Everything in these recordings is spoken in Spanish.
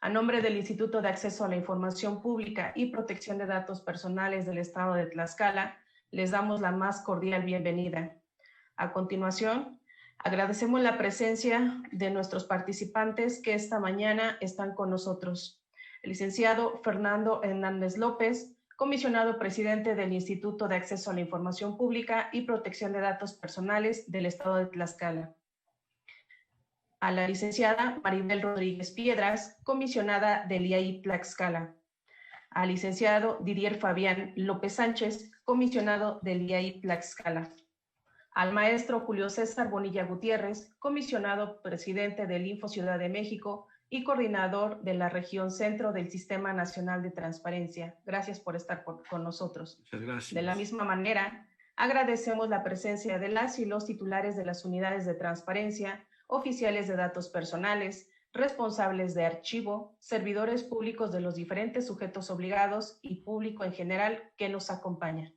A nombre del Instituto de Acceso a la Información Pública y Protección de Datos Personales del Estado de Tlaxcala, les damos la más cordial bienvenida. A continuación, agradecemos la presencia de nuestros participantes que esta mañana están con nosotros. El licenciado Fernando Hernández López, comisionado presidente del Instituto de Acceso a la Información Pública y Protección de Datos Personales del Estado de Tlaxcala. A la licenciada Maribel Rodríguez Piedras, comisionada del IAI Tlaxcala. Al licenciado Didier Fabián López Sánchez, comisionado del IAI Tlaxcala. Al maestro Julio César Bonilla Gutiérrez, comisionado presidente del Info Ciudad de México y coordinador de la región centro del Sistema Nacional de Transparencia. Gracias por estar con nosotros. Muchas gracias. De la misma manera, agradecemos la presencia de las y los titulares de las unidades de transparencia, oficiales de datos personales, responsables de archivo, servidores públicos de los diferentes sujetos obligados y público en general que nos acompaña.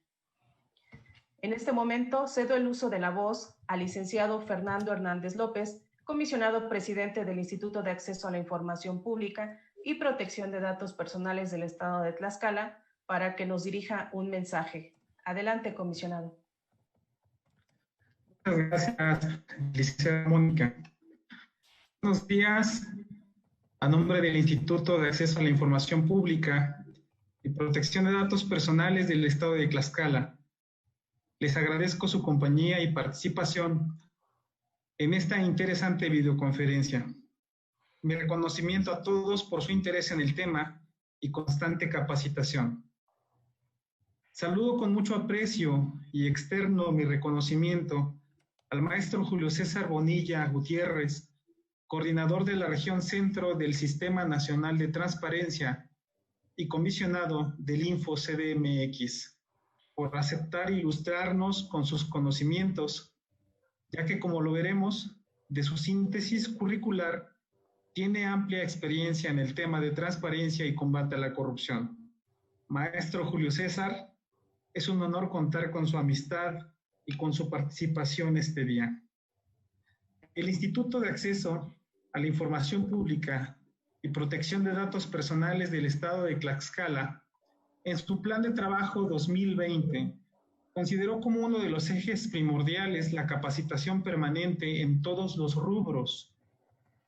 En este momento cedo el uso de la voz al licenciado Fernando Hernández López, comisionado presidente del Instituto de Acceso a la Información Pública y Protección de Datos Personales del Estado de Tlaxcala, para que nos dirija un mensaje. Adelante, comisionado. Muchas gracias, licenciada Mónica. Buenos días. A nombre del Instituto de Acceso a la Información Pública y Protección de Datos Personales del Estado de Tlaxcala, les agradezco su compañía y participación en esta interesante videoconferencia. Mi reconocimiento a todos por su interés en el tema y constante capacitación. Saludo con mucho aprecio y externo mi reconocimiento al maestro Julio César Bonilla Gutiérrez, coordinador de la región centro del Sistema Nacional de Transparencia y comisionado del Info CDMX, por aceptar ilustrarnos con sus conocimientos, ya que, como lo veremos, de su síntesis curricular, tiene amplia experiencia en el tema de transparencia y combate a la corrupción. Maestro Julio César, es un honor contar con su amistad y con su participación este día. El Instituto de Acceso a la Información Pública y Protección de Datos Personales del Estado de Tlaxcala, en su plan de trabajo 2020, consideró como uno de los ejes primordiales la capacitación permanente en todos los rubros.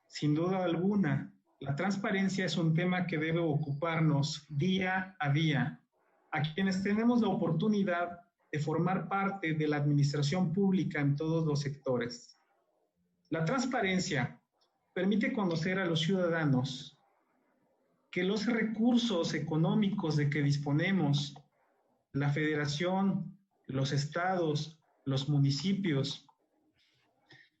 Sin duda alguna, la transparencia es un tema que debe ocuparnos día a día, a quienes tenemos la oportunidad de formar parte de la administración pública en todos los sectores. La transparencia permite conocer a los ciudadanos que los recursos económicos de que disponemos, la federación, los estados, los municipios,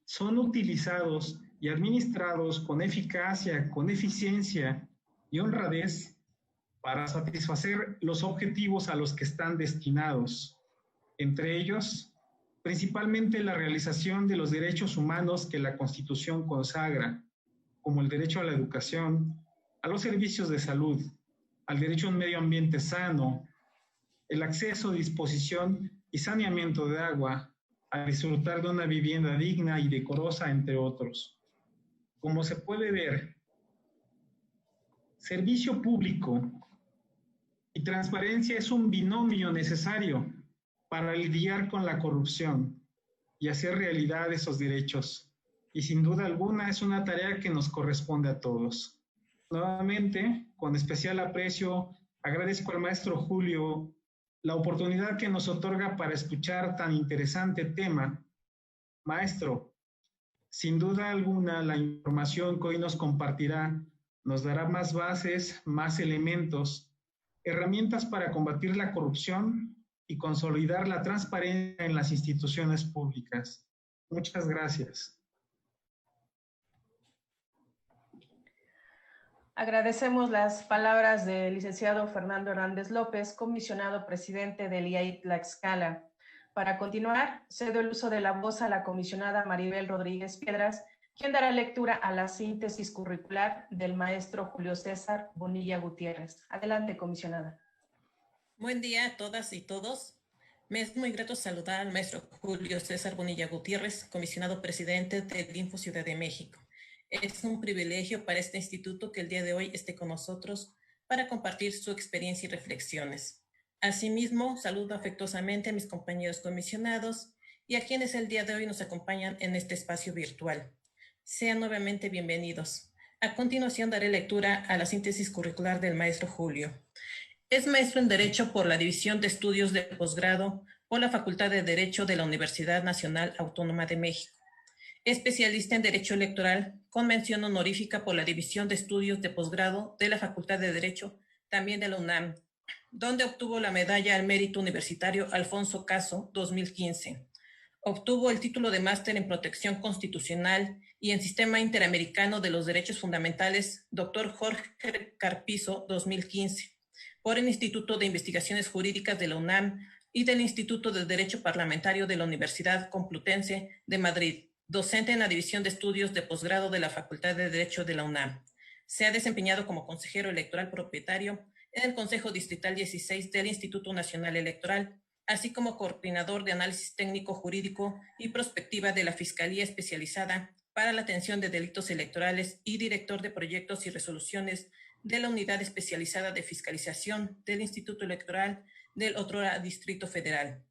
son utilizados y administrados con eficacia, con eficiencia y honradez para satisfacer los objetivos a los que están destinados, entre ellos, principalmente la realización de los derechos humanos que la Constitución consagra, como el derecho a la educación, a los servicios de salud, al derecho a un medio ambiente sano, el acceso, disposición y saneamiento de agua, a disfrutar de una vivienda digna y decorosa, entre otros. Como se puede ver, servicio público y transparencia es un binomio necesario para lidiar con la corrupción y hacer realidad esos derechos. Y sin duda alguna es una tarea que nos corresponde a todos. Nuevamente, con especial aprecio, agradezco al maestro Julio la oportunidad que nos otorga para escuchar tan interesante tema. Maestro, sin duda alguna, la información que hoy nos compartirá nos dará más bases, más elementos, herramientas para combatir la corrupción y consolidar la transparencia en las instituciones públicas. Muchas gracias. Agradecemos las palabras del licenciado Fernando Hernández López, comisionado presidente del IAI Tlaxcala. Para continuar, cedo el uso de la voz a la comisionada Maribel Rodríguez Piedras, quien dará lectura a la síntesis curricular del maestro Julio César Bonilla Gutiérrez. Adelante, comisionada. Buen día a todas y todos. Me es muy grato saludar al maestro Julio César Bonilla Gutiérrez, comisionado presidente del Info Ciudad de México. Es un privilegio para este instituto que el día de hoy esté con nosotros para compartir su experiencia y reflexiones. Asimismo, saludo afectuosamente a mis compañeros comisionados y a quienes el día de hoy nos acompañan en este espacio virtual. Sean nuevamente bienvenidos. A continuación daré lectura a la síntesis curricular del maestro Julio. Es maestro en Derecho por la División de Estudios de Posgrado por la Facultad de Derecho de la Universidad Nacional Autónoma de México. Especialista en Derecho Electoral, con mención honorífica por la División de Estudios de Posgrado de la Facultad de Derecho, también de la UNAM, donde obtuvo la Medalla al Mérito Universitario Alfonso Caso 2015. Obtuvo el título de Máster en Protección Constitucional y en Sistema Interamericano de los Derechos Fundamentales, Dr. Jorge Carpizo 2015, por el Instituto de Investigaciones Jurídicas de la UNAM y del Instituto de Derecho Parlamentario de la Universidad Complutense de Madrid, docente en la División de Estudios de Posgrado de la Facultad de Derecho de la UNAM. Se ha desempeñado como consejero electoral propietario en el Consejo Distrital 16 del Instituto Nacional Electoral, así como coordinador de análisis técnico jurídico y prospectiva de la Fiscalía Especializada para la Atención de Delitos Electorales y director de proyectos y resoluciones de la Unidad Especializada de Fiscalización del Instituto Electoral del otrora Distrito Federal.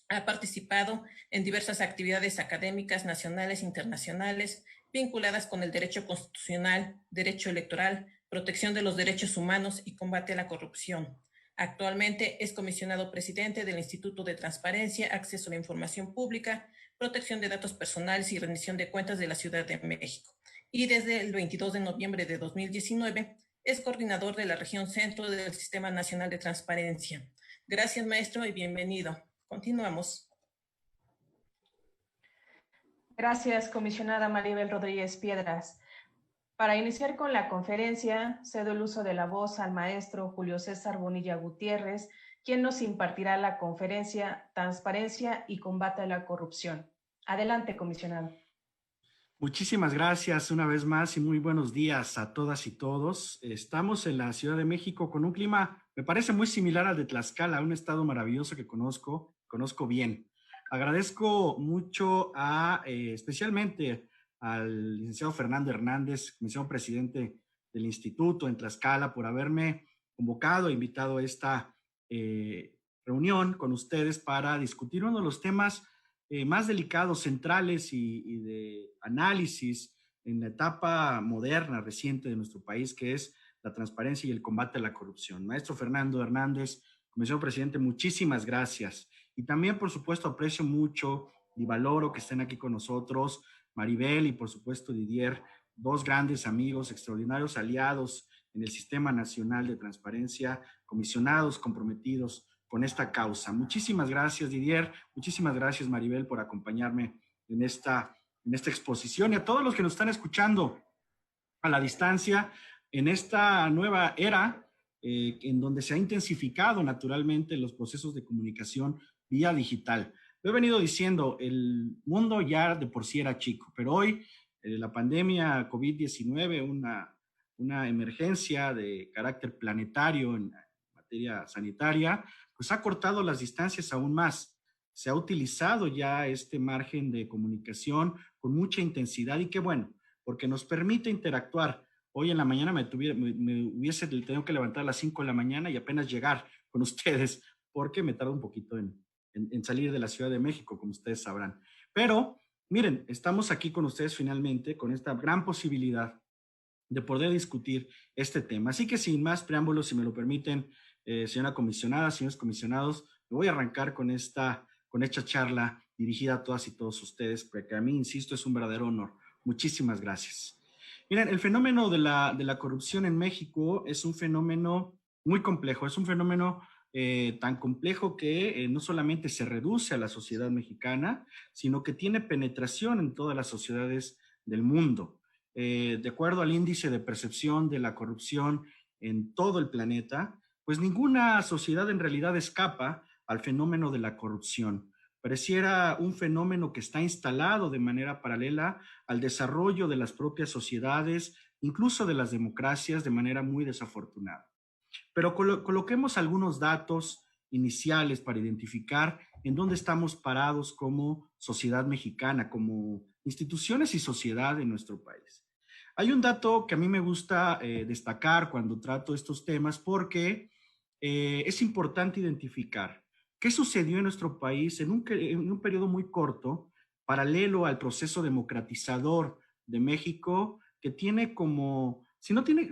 Ha participado en diversas actividades académicas nacionales e internacionales vinculadas con el derecho constitucional, derecho electoral, protección de los derechos humanos y combate a la corrupción. Actualmente es comisionado presidente del Instituto de Transparencia, Acceso a la Información Pública, Protección de Datos Personales y Rendición de Cuentas de la Ciudad de México. Y desde el 22 de noviembre de 2019 es coordinador de la región centro del Sistema Nacional de Transparencia. Gracias, maestro, y bienvenido. Continuamos. Gracias, comisionada Maribel Rodríguez Piedras. Para iniciar con la conferencia, cedo el uso de la voz al maestro Julio César Bonilla Gutiérrez, quien nos impartirá la conferencia Transparencia y Combate a la Corrupción. Adelante, comisionado. Muchísimas gracias una vez más y muy buenos días a todas y todos. Estamos en la Ciudad de México con un clima, me parece muy similar al de Tlaxcala, un estado maravilloso que conozco bien. Agradezco mucho especialmente al licenciado Fernando Hernández, comisionado presidente del instituto en Tlaxcala, por haberme convocado e invitado a esta reunión con ustedes para discutir uno de los temas más delicados, centrales y de análisis en la etapa moderna, reciente de nuestro país, que es la transparencia y el combate a la corrupción. Maestro Fernando Hernández, comisionado presidente, muchísimas gracias. Y también, por supuesto, aprecio mucho y valoro que estén aquí con nosotros Maribel y, por supuesto, Didier, dos grandes amigos, extraordinarios aliados en el Sistema Nacional de Transparencia, comisionados, comprometidos con esta causa. Muchísimas gracias, Didier. Muchísimas gracias, Maribel, por acompañarme en esta exposición y a todos los que nos están escuchando a la distancia en esta nueva era en donde se ha intensificado naturalmente los procesos de comunicación vía digital. Lo he venido diciendo, el mundo ya de por sí era chico, pero hoy la pandemia COVID-19, una emergencia de carácter planetario en materia sanitaria, pues ha cortado las distancias aún más. Se ha utilizado ya este margen de comunicación con mucha intensidad y qué bueno, porque nos permite interactuar. Hoy en la mañana me hubiese tenido que levantar a las 5 de la mañana y apenas llegar con ustedes, porque me tardo un poquito en salir de la Ciudad de México, como ustedes sabrán. Pero, miren, estamos aquí con ustedes finalmente, con esta gran posibilidad de poder discutir este tema. Así que sin más preámbulos, si me lo permiten, señora comisionada, señores comisionados, me voy a arrancar con esta charla dirigida a todas y todos ustedes, porque a mí, insisto, es un verdadero honor. Muchísimas gracias. Miren, el fenómeno de la corrupción en México es un fenómeno muy complejo, es un fenómeno tan complejo que no solamente se reduce a la sociedad mexicana, sino que tiene penetración en todas las sociedades del mundo. De acuerdo al índice de percepción de la corrupción en todo el planeta, pues ninguna sociedad en realidad escapa al fenómeno de la corrupción. Pareciera un fenómeno que está instalado de manera paralela al desarrollo de las propias sociedades, incluso de las democracias, de manera muy desafortunada. Pero coloquemos algunos datos iniciales para identificar en dónde estamos parados como sociedad mexicana, como instituciones y sociedad en nuestro país. Hay un dato que a mí me gusta destacar cuando trato estos temas porque es importante identificar qué sucedió en nuestro país en un periodo muy corto, paralelo al proceso democratizador de México, que tiene como, si no tiene,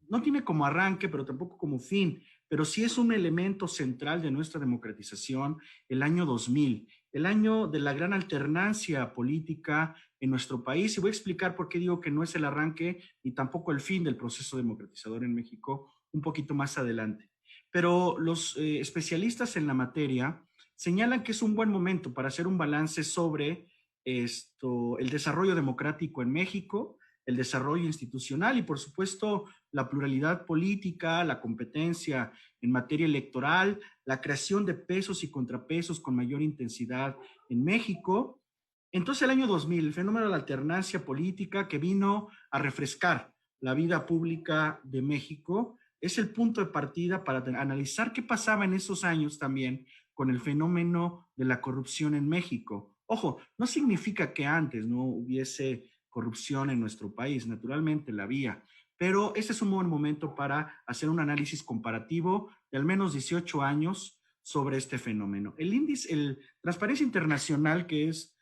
no tiene como arranque, pero tampoco como fin, pero sí es un elemento central de nuestra democratización, el año 2000, el año de la gran alternancia política en nuestro país. Y voy a explicar por qué digo que no es el arranque ni tampoco el fin del proceso democratizador en México un poquito más adelante. Pero los especialistas en la materia señalan que es un buen momento para hacer un balance sobre el desarrollo democrático en México, el desarrollo institucional y, por supuesto, la pluralidad política, la competencia en materia electoral, la creación de pesos y contrapesos con mayor intensidad en México. Entonces, el año 2000, el fenómeno de la alternancia política que vino a refrescar la vida pública de México, es el punto de partida para analizar qué pasaba en esos años también con el fenómeno de la corrupción en México. Ojo, no significa que antes no hubiese corrupción en nuestro país, naturalmente la había, pero este es un buen momento para hacer un análisis comparativo de al menos 18 años sobre este fenómeno. El índice, el Transparencia Internacional, que es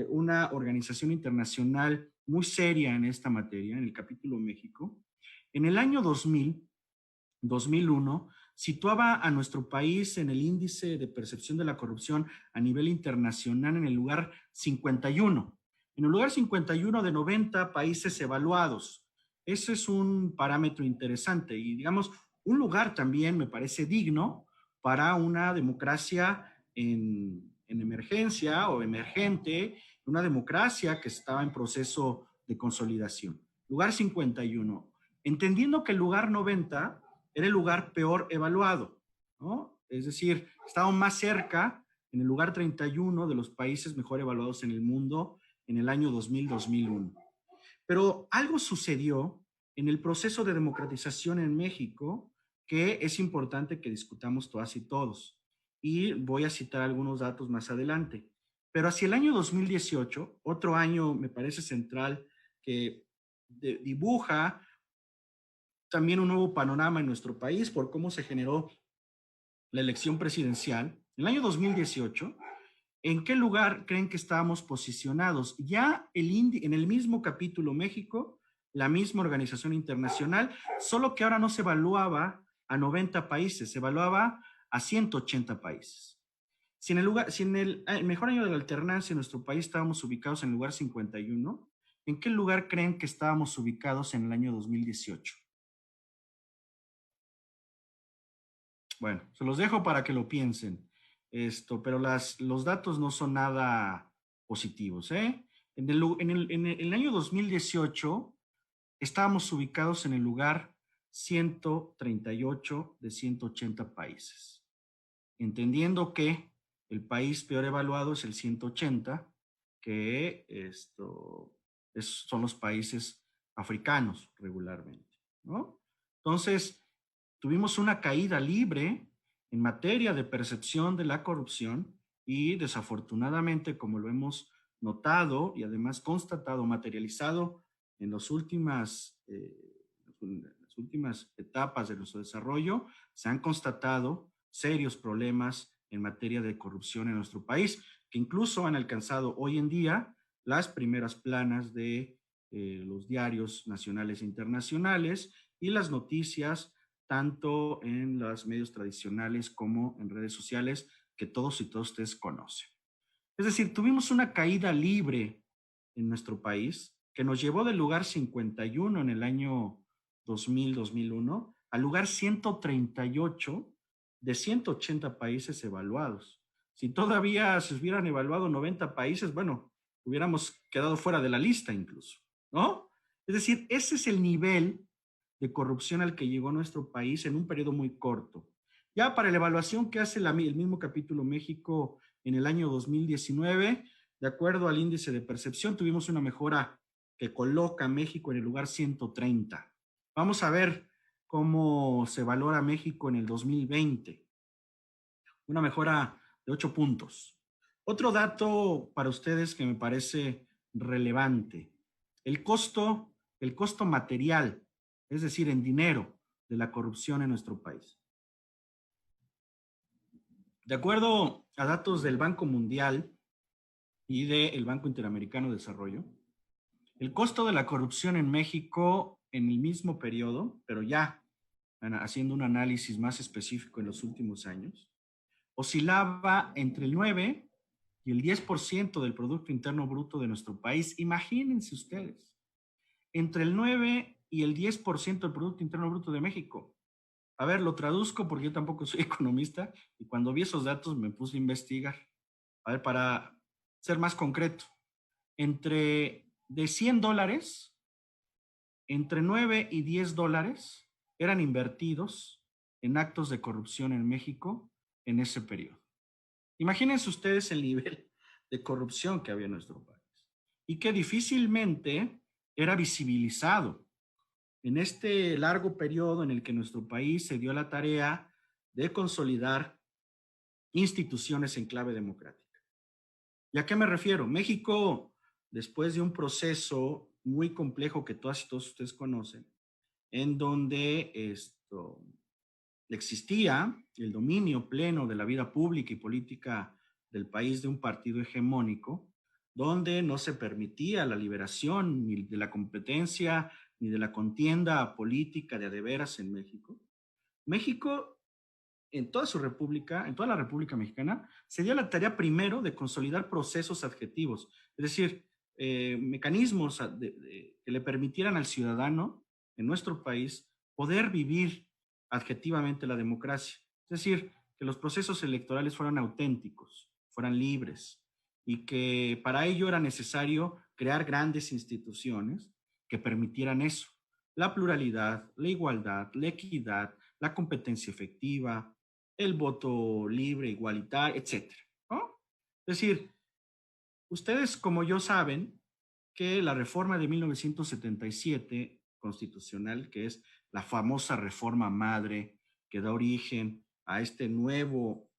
una organización internacional muy seria en esta materia, en el capítulo México, en el año 2001, situaba a nuestro país en el índice de percepción de la corrupción a nivel internacional en el lugar 51. En el lugar 51 de 90 países evaluados. Ese es un parámetro interesante y, digamos, un lugar también me parece digno para una democracia en emergencia o emergente, una democracia que estaba en proceso de consolidación. Lugar 51. Entendiendo que el lugar 90 era el lugar peor evaluado, ¿no? Es decir, estaba más cerca en el lugar 31 de los países mejor evaluados en el mundo en el año 2000-2001. Pero algo sucedió en el proceso de democratización en México que es importante que discutamos todas y todos. Y voy a citar algunos datos más adelante. Pero hacia el año 2018, otro año me parece central que dibuja también un nuevo panorama en nuestro país por cómo se generó la elección presidencial. En el año 2018, ¿en qué lugar creen que estábamos posicionados? Ya en el mismo capítulo México, la misma organización internacional, solo que ahora no se evaluaba a 90 países, se evaluaba a 180 países. Si en el mejor año de la alternancia en nuestro país estábamos ubicados en el lugar 51, ¿en qué lugar creen que estábamos ubicados en el año 2018? Bueno, se los dejo para que lo piensen. Pero los datos no son nada positivos, ¿eh? En el año 2018 estábamos ubicados en el lugar 138 de 180 países, entendiendo que el país peor evaluado es el 180, que son los países africanos regularmente, ¿no? Entonces, tuvimos una caída libre en materia de percepción de la corrupción y desafortunadamente, como lo hemos notado y además constatado, materializado en las últimas etapas de nuestro desarrollo, se han constatado serios problemas en materia de corrupción en nuestro país, que incluso han alcanzado hoy en día las primeras planas de los diarios nacionales e internacionales y las noticias tanto en los medios tradicionales como en redes sociales que todos y todas ustedes conocen. Es decir, tuvimos una caída libre en nuestro país que nos llevó del lugar 51 en el año 2000-2001 al lugar 138 de 180 países evaluados. Si todavía se hubieran evaluado 90 países, bueno, hubiéramos quedado fuera de la lista incluso, ¿no? Es decir, ese es el nivel de corrupción al que llegó nuestro país en un periodo muy corto. Ya para la evaluación que hace el mismo capítulo México en el año 2019, de acuerdo al índice de percepción, tuvimos una mejora que coloca a México en el lugar 130. Vamos a ver cómo se valora México en el 2020. Una mejora de 8 puntos. Otro dato para ustedes que me parece relevante. El costo el costo material, es decir, en dinero, de la corrupción en nuestro país. De acuerdo a datos del Banco Mundial y del Banco Interamericano de Desarrollo, el costo de la corrupción en México en el mismo periodo, pero ya haciendo un análisis más específico en los últimos años, oscilaba entre el 9 y el 10% del Producto Interno Bruto de nuestro país. Imagínense ustedes, entre el 9 y el 10% del Producto Interno Bruto de México. A ver, lo traduzco porque yo tampoco soy economista y cuando vi esos datos me puse a investigar. A ver, para ser más concreto, de 100 dólares, entre 9 y 10 dólares eran invertidos en actos de corrupción en México en ese periodo. Imagínense ustedes el nivel de corrupción que había en nuestro país y que difícilmente era visibilizado en este largo periodo en el que nuestro país se dio la tarea de consolidar instituciones en clave democrática. ¿Y a qué me refiero? México, después de un proceso muy complejo que todas y todos ustedes conocen, en donde existía el dominio pleno de la vida pública y política del país de un partido hegemónico, donde no se permitía la liberación ni de la competencia ni de la contienda política de a de veras en México. México, en toda su república, en toda la República Mexicana, se dio la tarea primero de consolidar procesos adjetivos, es decir, mecanismos que le permitieran al ciudadano en nuestro país poder vivir adjetivamente la democracia. Es decir, que los procesos electorales fueran auténticos, fueran libres, y que para ello era necesario crear grandes instituciones que permitieran eso: la pluralidad, la igualdad, la equidad, la competencia efectiva, el voto libre, igualitario, etcétera, ¿no? Es decir, ustedes como yo saben que la reforma de 1977 constitucional, que es la famosa reforma madre que da origen a este nuevo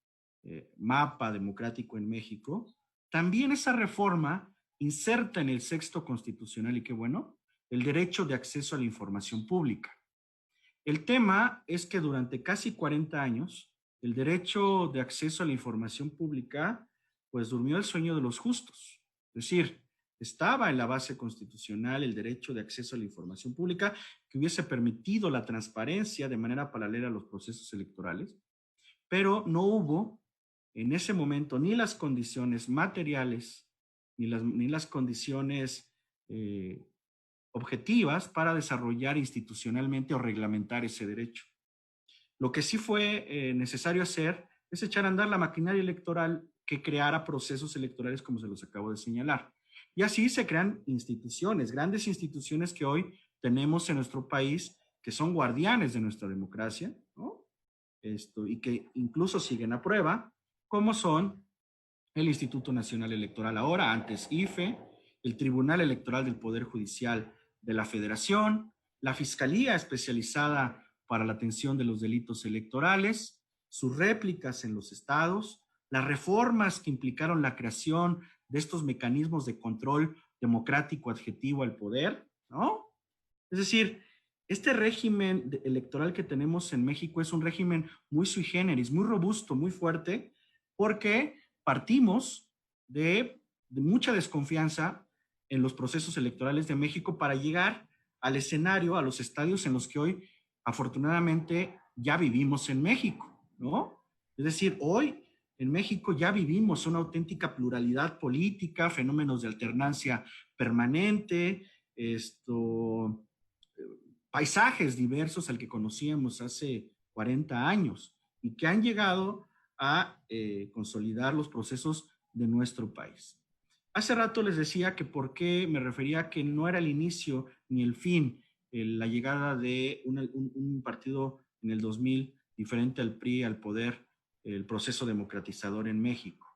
mapa democrático en México, también esa reforma inserta en el sexto constitucional, y qué bueno, el derecho de acceso a la información pública. El tema es que durante casi 40 años, el derecho de acceso a la información pública, pues durmió el sueño de los justos. Es decir, estaba en la base constitucional el derecho de acceso a la información pública que hubiese permitido la transparencia de manera paralela a los procesos electorales, pero no hubo en ese momento ni las condiciones materiales ni las condiciones objetivas para desarrollar institucionalmente o reglamentar ese derecho. Lo que sí fue necesario hacer es echar a andar la maquinaria electoral que creara procesos electorales como se los acabo de señalar. Y así se crean instituciones, grandes instituciones que hoy tenemos en nuestro país, que son guardianes de nuestra democracia, ¿no? Y que incluso siguen a prueba, como son el Instituto Nacional Electoral ahora, antes IFE, el Tribunal Electoral del Poder Judicial de la Federación, la Fiscalía Especializada para la Atención de los Delitos Electorales, sus réplicas en los estados, las reformas que implicaron la creación de estos mecanismos de control democrático adjetivo al poder, ¿no? Es decir, este régimen electoral que tenemos en México es un régimen muy sui generis, muy robusto, muy fuerte, porque partimos de mucha desconfianza en los procesos electorales de México para llegar al escenario, a los estadios en los que hoy, afortunadamente, ya vivimos en México, ¿no? Es decir, hoy en México ya vivimos una auténtica pluralidad política, fenómenos de alternancia permanente, paisajes diversos al que conocíamos hace 40 años y que han llegado a consolidar los procesos de nuestro país. Hace rato les decía que por qué me refería a que no era el inicio ni el fin la llegada de un partido en el 2000 diferente al PRI al poder, el proceso democratizador en México.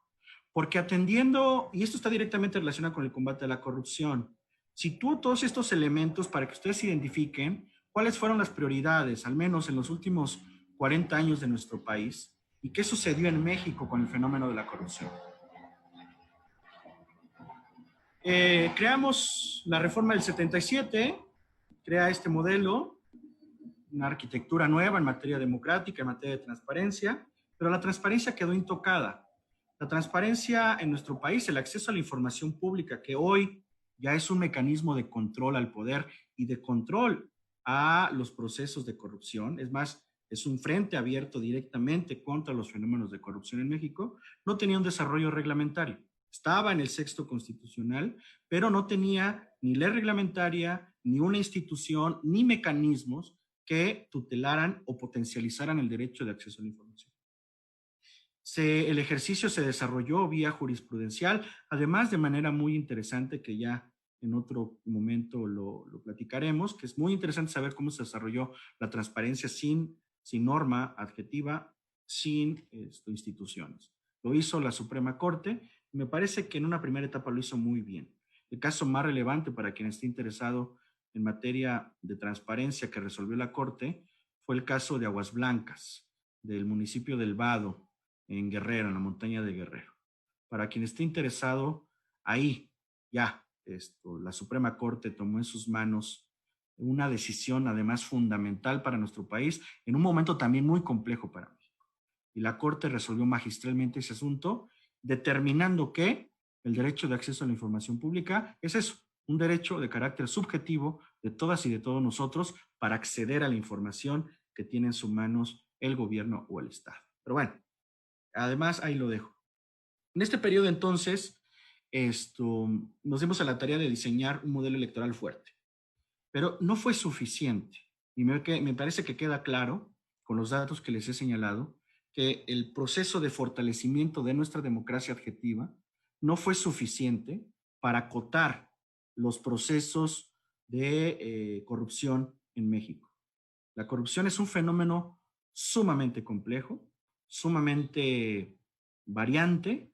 Porque atendiendo, y esto está directamente relacionado con el combate a la corrupción, sitúo todos estos elementos para que ustedes identifiquen cuáles fueron las prioridades, al menos en los últimos 40 años de nuestro país, y qué sucedió en México con el fenómeno de la corrupción. Creamos la reforma del 77, crea este modelo, una arquitectura nueva en materia democrática, en materia de transparencia, pero la transparencia quedó intocada. La transparencia en nuestro país, el acceso a la información pública, que hoy ya es un mecanismo de control al poder y de control a los procesos de corrupción, es más, es un frente abierto directamente contra los fenómenos de corrupción en México, no tenía un desarrollo reglamentario. Estaba en el sexto constitucional, pero no tenía ni ley reglamentaria, ni una institución, ni mecanismos que tutelaran o potencializaran el derecho de acceso a la información. El ejercicio se desarrolló vía jurisprudencial, además de manera muy interesante, que ya en otro momento lo platicaremos, que es muy interesante saber cómo se desarrolló la transparencia sin norma adjetiva, sin instituciones. Lo hizo la Suprema Corte, y me parece que en una primera etapa lo hizo muy bien. El caso más relevante para quien esté interesado en materia de transparencia que resolvió la Corte fue el caso de Aguas Blancas, del municipio del Vado, en Guerrero, en la montaña de Guerrero. Para quien esté interesado, ahí ya la Suprema Corte tomó en sus manos una decisión además fundamental para nuestro país, en un momento también muy complejo para México. Y la Corte resolvió magistralmente ese asunto, determinando que el derecho de acceso a la información pública es eso, un derecho de carácter subjetivo de todas y de todos nosotros para acceder a la información que tiene en sus manos el gobierno o el Estado. Pero bueno, además ahí lo dejo. En este periodo entonces, nos dimos a la tarea de diseñar un modelo electoral fuerte, pero no fue suficiente. Y me parece que queda claro, con los datos que les he señalado, que el proceso de fortalecimiento de nuestra democracia adjetiva no fue suficiente para acotar los procesos de corrupción en México. La corrupción es un fenómeno sumamente complejo, sumamente variante,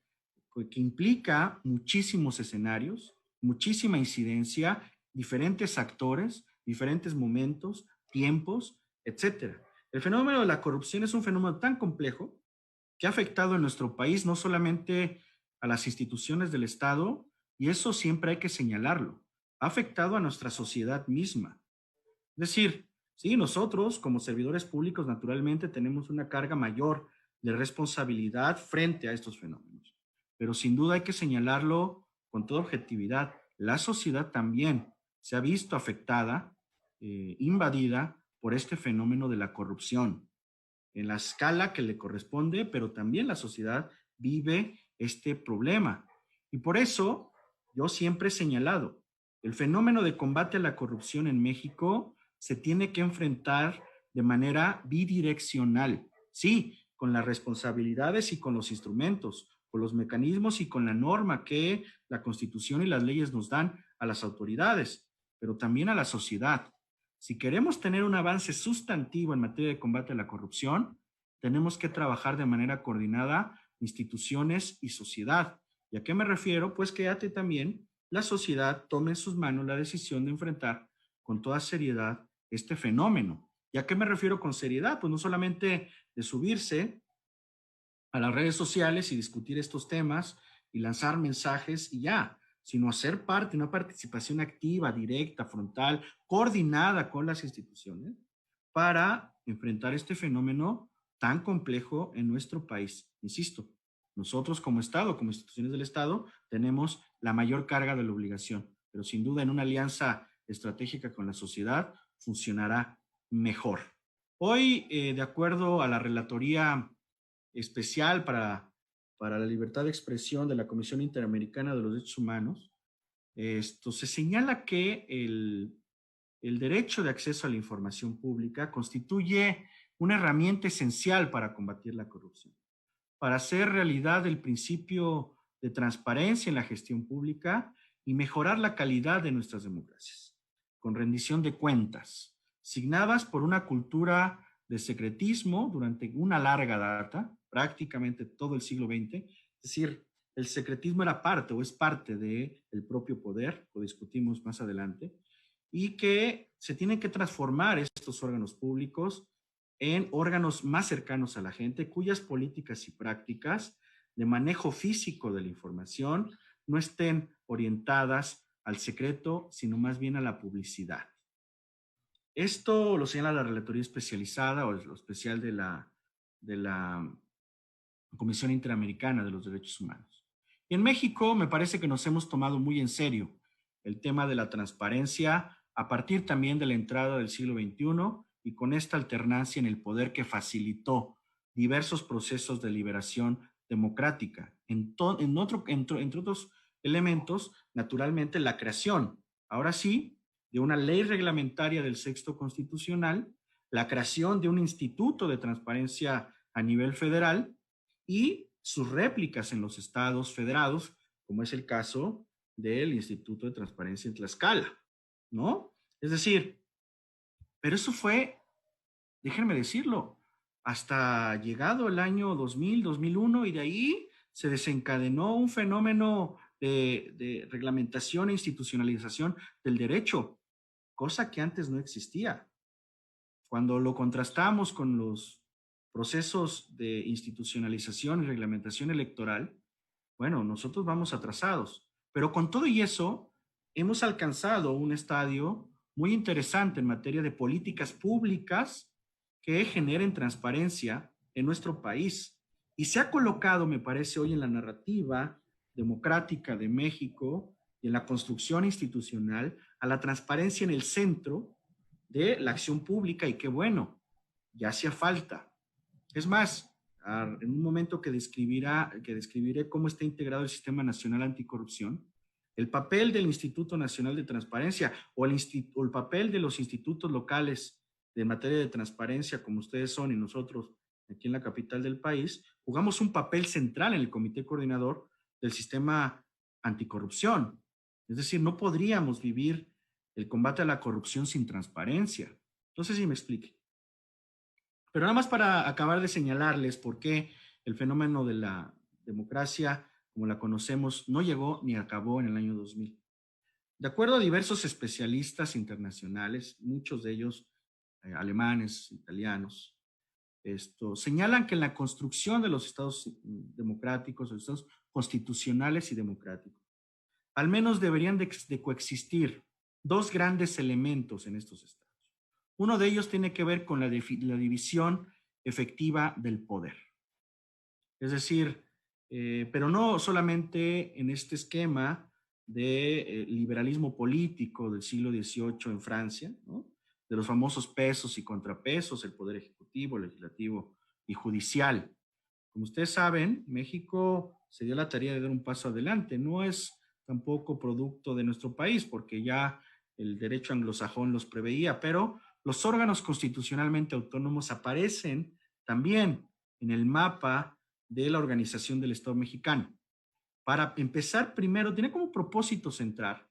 que implica muchísimos escenarios, muchísima incidencia, diferentes actores, diferentes momentos, tiempos, etcétera. El fenómeno de la corrupción es un fenómeno tan complejo que ha afectado en nuestro país no solamente a las instituciones del Estado, y eso siempre hay que señalarlo, ha afectado a nuestra sociedad misma. Es decir, sí, nosotros como servidores públicos naturalmente tenemos una carga mayor de responsabilidad frente a estos fenómenos, pero sin duda hay que señalarlo con toda objetividad. La sociedad también se ha visto afectada, invadida por este fenómeno de la corrupción en la escala que le corresponde, pero también la sociedad vive este problema. Y por eso yo siempre he señalado, el fenómeno de combate a la corrupción en México se tiene que enfrentar de manera bidireccional. Sí, con las responsabilidades y con los instrumentos, con los mecanismos y con la norma que la Constitución y las leyes nos dan a las autoridades, pero también a la sociedad. Si queremos tener un avance sustantivo en materia de combate a la corrupción, tenemos que trabajar de manera coordinada instituciones y sociedad. ¿Y a qué me refiero? Pues que también la sociedad tome en sus manos la decisión de enfrentar con toda seriedad este fenómeno. ¿Y a qué me refiero con seriedad? Pues no solamente de subirse a las redes sociales y discutir estos temas y lanzar mensajes y ya, sino hacer parte, una participación activa, directa, frontal, coordinada con las instituciones para enfrentar este fenómeno tan complejo en nuestro país. Insisto, nosotros como Estado, como instituciones del Estado, tenemos la mayor carga de la obligación, pero sin duda en una alianza estratégica con la sociedad funcionará mejor. Hoy, de acuerdo a la Relatoría Especial para la Libertad de Expresión de la Comisión Interamericana de los Derechos Humanos, se señala que el derecho de acceso a la información pública constituye una herramienta esencial para combatir la corrupción, para hacer realidad el principio de transparencia en la gestión pública y mejorar la calidad de nuestras democracias, con rendición de cuentas, signadas por una cultura de secretismo durante una larga data, prácticamente todo el siglo XX, es decir, el secretismo era parte o es parte del propio poder, lo discutimos más adelante, y que se tienen que transformar estos órganos públicos en órganos más cercanos a la gente, cuyas políticas y prácticas de manejo físico de la información no estén orientadas al secreto, sino más bien a la publicidad. Esto lo señala la Relatoría Especializada o lo especial de la Comisión Interamericana de los Derechos Humanos. Y en México me parece que nos hemos tomado muy en serio el tema de la transparencia a partir también de la entrada del siglo XXI y con esta alternancia en el poder que facilitó diversos procesos de liberación democrática. Entre otros elementos, naturalmente, la creación, ahora sí, de una ley reglamentaria del Sexto Constitucional, la creación de un instituto de transparencia a nivel federal y sus réplicas en los estados federados, como es el caso del Instituto de Transparencia en Tlaxcala, ¿no? Es decir, pero eso fue, déjenme decirlo, hasta llegado el año 2000, 2001, y de ahí se desencadenó un fenómeno de reglamentación e institucionalización del derecho, cosa que antes no existía. Cuando lo contrastamos con los procesos de institucionalización y reglamentación electoral, bueno, nosotros vamos atrasados, pero con todo y eso, hemos alcanzado un estadio muy interesante en materia de políticas públicas que generen transparencia en nuestro país. Y se ha colocado, me parece, hoy en la narrativa democrática de México y en la construcción institucional a la transparencia en el centro de la acción pública, y qué bueno, ya hacía falta. Es más, en un momento que describiré cómo está integrado el Sistema Nacional Anticorrupción, el papel del Instituto Nacional de Transparencia o el papel de los institutos locales de materia de transparencia, como ustedes son y nosotros aquí en la capital del país, jugamos un papel central en el Comité Coordinador del Sistema Anticorrupción. Es decir, no podríamos vivir el combate a la corrupción sin transparencia. No sé si me explique. Pero nada más para acabar de señalarles por qué el fenómeno de la democracia, como la conocemos, no llegó ni acabó en el año 2000. De acuerdo a diversos especialistas internacionales, muchos de ellos alemanes, italianos, señalan que en la construcción de los estados democráticos, los estados constitucionales y democráticos, al menos deberían de coexistir dos grandes elementos en estos estados. Uno de ellos tiene que ver con la división efectiva del poder. Es decir, pero no solamente en este esquema de liberalismo político del siglo XVIII en Francia, ¿no? De los famosos pesos y contrapesos, el poder ejecutivo, legislativo y judicial. Como ustedes saben, México se dio la tarea de dar un paso adelante. No es tampoco producto de nuestro país, porque ya el derecho anglosajón los preveía, pero los órganos constitucionalmente autónomos aparecen también en el mapa de la organización del Estado mexicano. Para empezar, primero, tiene como propósito central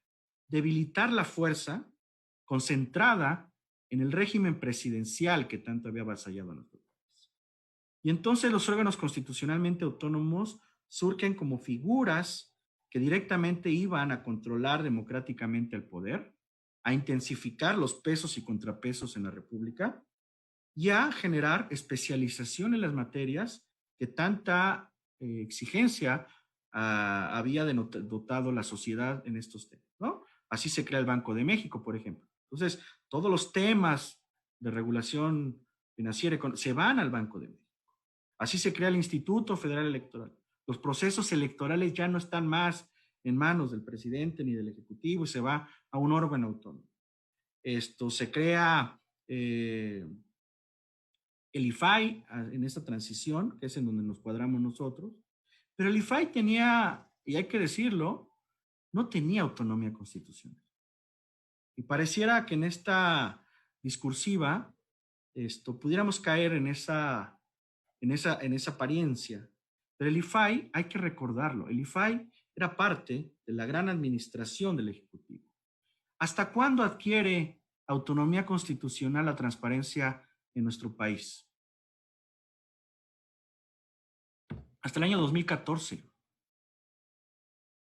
debilitar la fuerza concentrada en el régimen presidencial que tanto había avasallado a nuestro país. Y entonces los órganos constitucionalmente autónomos surgen como figuras que directamente iban a controlar democráticamente el poder, a intensificar los pesos y contrapesos en la República y a generar especialización en las materias que tanta exigencia había dotado la sociedad en estos temas, ¿no? Así se crea el Banco de México, por ejemplo. Entonces, todos los temas de regulación financiera se van al Banco de México. Así se crea el Instituto Federal Electoral. Los procesos electorales ya no están más en manos del presidente ni del Ejecutivo y se va a un órgano autónomo. Se crea el IFAI en esta transición, que es en donde nos cuadramos nosotros, pero el IFAI tenía, y hay que decirlo, no tenía autonomía constitucional. Y pareciera que en esta discursiva pudiéramos caer en esa apariencia. Pero el IFAI, hay que recordarlo, el IFAI era parte de la gran administración del Ejecutivo. ¿Hasta cuándo adquiere autonomía constitucional la transparencia en nuestro país? Hasta el año 2014,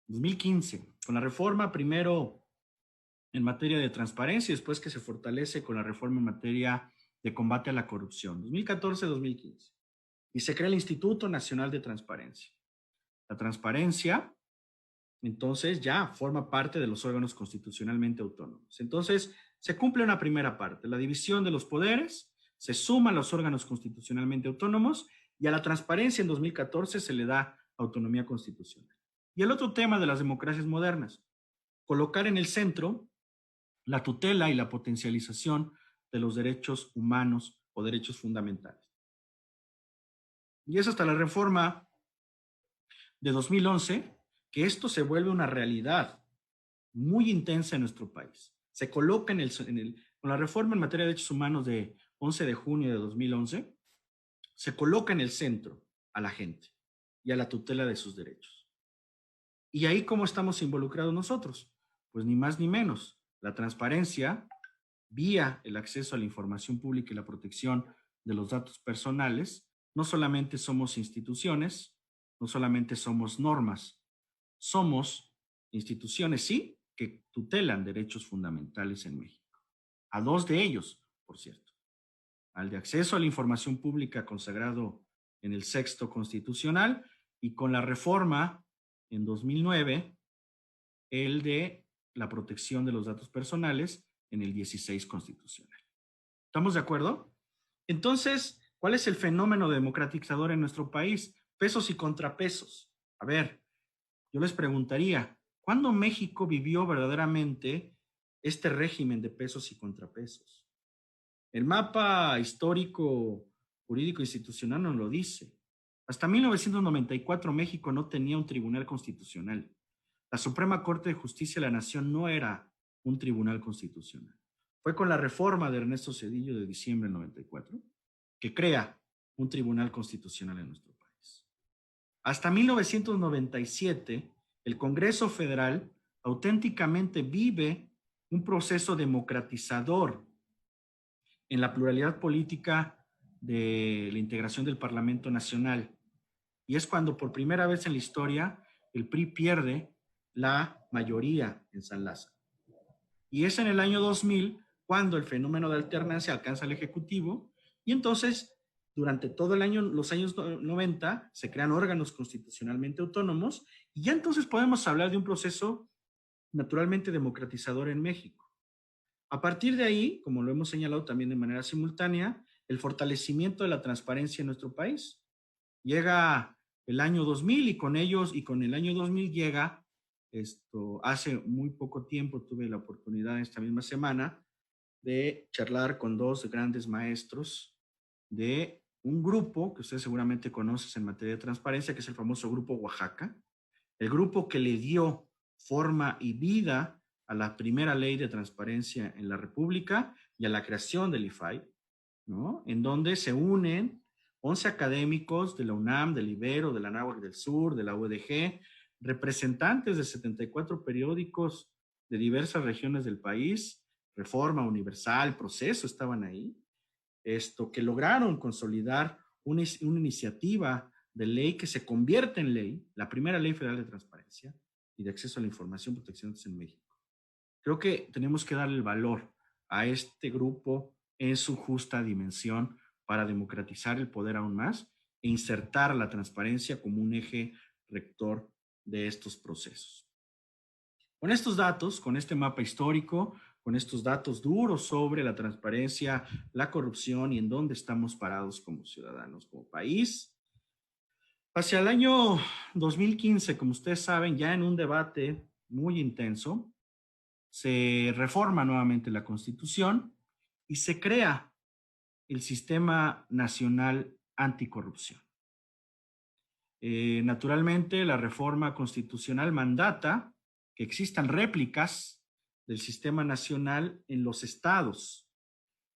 2015, con la reforma primero en materia de transparencia y después que se fortalece con la reforma en materia de combate a la corrupción, 2014-2015. Y se crea el Instituto Nacional de Transparencia. La transparencia, entonces, ya forma parte de los órganos constitucionalmente autónomos. Entonces, se cumple una primera parte, la división de los poderes, se suman los órganos constitucionalmente autónomos y a la transparencia en 2014 se le da autonomía constitucional. Y el otro tema de las democracias modernas, colocar en el centro la tutela y la potencialización de los derechos humanos o derechos fundamentales. Y es hasta la reforma de 2011 que esto se vuelve una realidad muy intensa en nuestro país. Se coloca con la reforma en materia de derechos humanos de 11 de junio de 2011, se coloca en el centro a la gente y a la tutela de sus derechos. ¿Y ahí cómo estamos involucrados nosotros? Pues ni más ni menos. La transparencia, vía el acceso a la información pública y la protección de los datos personales, no solamente somos instituciones, no solamente somos normas, somos instituciones, sí, que tutelan derechos fundamentales en México. A dos de ellos, por cierto. Al de acceso a la información pública consagrado en el sexto constitucional y con la reforma en 2009, el de la protección de los datos personales en el 16 constitucional. ¿Estamos de acuerdo? Entonces, ¿cuál es el fenómeno democratizador en nuestro país? Pesos y contrapesos. A ver, yo les preguntaría, ¿cuándo México vivió verdaderamente este régimen de pesos y contrapesos? El mapa histórico, jurídico, institucional nos lo dice. Hasta 1994 México no tenía un tribunal constitucional. La Suprema Corte de Justicia de la Nación no era un tribunal constitucional. Fue con la reforma de Ernesto Zedillo de diciembre del 94 que crea un tribunal constitucional en nuestro país. Hasta 1997, el Congreso Federal auténticamente vive un proceso democratizador en la pluralidad política de la integración del Parlamento Nacional. Y es cuando por primera vez en la historia el PRI pierde la mayoría en San Lázaro. Y es en el año 2000 cuando el fenómeno de alternancia alcanza al Ejecutivo y entonces durante todo el año, los años 90 se crean órganos constitucionalmente autónomos y ya entonces podemos hablar de un proceso naturalmente democratizador en México. A partir de ahí, como lo hemos señalado también de manera simultánea, el fortalecimiento de la transparencia en nuestro país. Llega el año 2000 y con el año 2000 llega, hace muy poco tiempo tuve la oportunidad esta misma semana de charlar con dos grandes maestros de un grupo que ustedes seguramente conocen en materia de transparencia, que es el famoso Grupo Oaxaca, el grupo que le dio forma y vida a la primera ley de transparencia en la República y a la creación del IFAI, ¿no? En donde se unen 11 académicos de la UNAM, del Ibero, de la Anáhuac del Sur, de la UDG, representantes de 74 periódicos de diversas regiones del país, Reforma, Universal, Proceso estaban ahí, que lograron consolidar una iniciativa de ley que se convierte en ley, la primera ley federal de transparencia y de acceso a la información y protección en México. Creo que tenemos que darle el valor a este grupo en su justa dimensión para democratizar el poder aún más e insertar la transparencia como un eje rector de estos procesos. Con estos datos, con este mapa histórico, con estos datos duros sobre la transparencia, la corrupción y en dónde estamos parados como ciudadanos, como país, hacia el año 2015, como ustedes saben, ya en un debate muy intenso, se reforma nuevamente la Constitución y se crea el Sistema Nacional Anticorrupción. Naturalmente, la reforma constitucional mandata que existan réplicas del Sistema Nacional en los estados.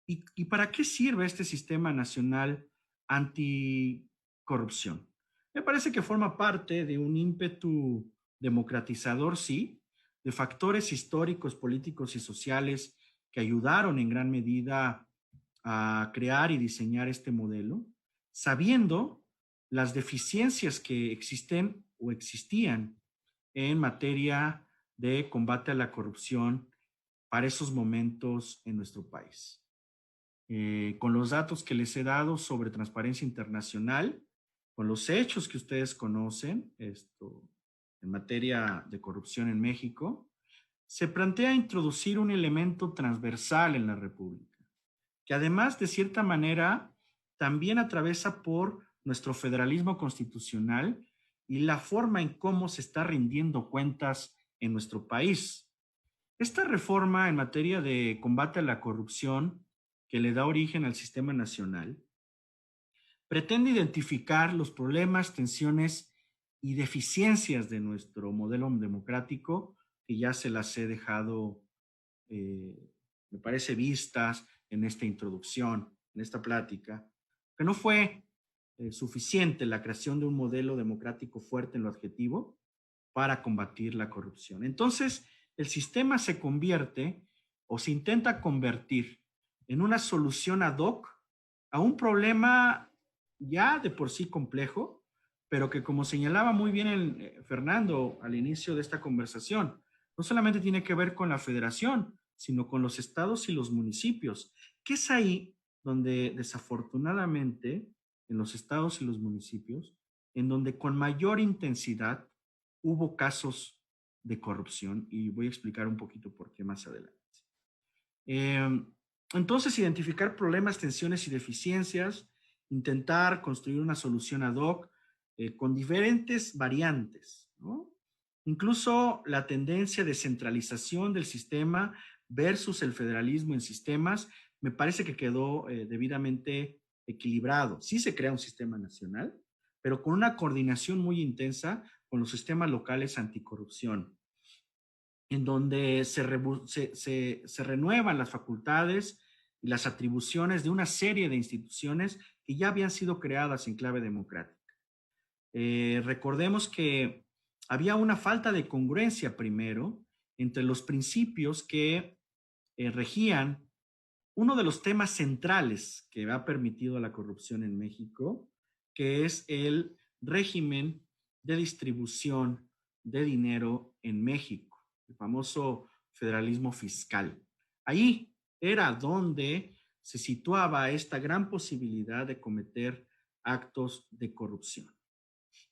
¿Y para qué sirve este Sistema Nacional Anticorrupción? Me parece que forma parte de un ímpetu democratizador, sí, de factores históricos, políticos y sociales que ayudaron en gran medida a crear y diseñar este modelo, sabiendo las deficiencias que existen o existían en materia de combate a la corrupción para esos momentos en nuestro país. Con los datos que les he dado sobre transparencia internacional, con los hechos que ustedes conocen en materia de corrupción en México, se plantea introducir un elemento transversal en la República, que además de cierta manera también atraviesa por nuestro federalismo constitucional y la forma en cómo se está rindiendo cuentas en nuestro país. Esta reforma en materia de combate a la corrupción que le da origen al sistema nacional pretende identificar los problemas, tensiones y deficiencias de nuestro modelo democrático, que ya se las he dejado, me parece, vistas en esta introducción, en esta plática, que no fue suficiente la creación de un modelo democrático fuerte en lo adjetivo para combatir la corrupción. Entonces, el sistema se convierte o se intenta convertir en una solución ad hoc a un problema ya de por sí complejo, pero que, como señalaba muy bien Fernando al inicio de esta conversación, no solamente tiene que ver con la federación, sino con los estados y los municipios, que es ahí donde desafortunadamente en los estados y los municipios, en donde con mayor intensidad hubo casos de corrupción, y voy a explicar un poquito por qué más adelante. Entonces, identificar problemas, tensiones y deficiencias, intentar construir una solución ad hoc con diferentes variantes, ¿no? Incluso la tendencia de centralización del sistema versus el federalismo en sistemas, me parece que quedó debidamente equilibrado. Sí se crea un sistema nacional, pero con una coordinación muy intensa con los sistemas locales anticorrupción, en donde se renuevan las facultades y las atribuciones de una serie de instituciones que ya habían sido creadas en clave democrática. Recordemos que había una falta de congruencia primero entre los principios que regían uno de los temas centrales que ha permitido la corrupción en México, que es el régimen de distribución de dinero en México, el famoso federalismo fiscal. Ahí era donde se situaba esta gran posibilidad de cometer actos de corrupción.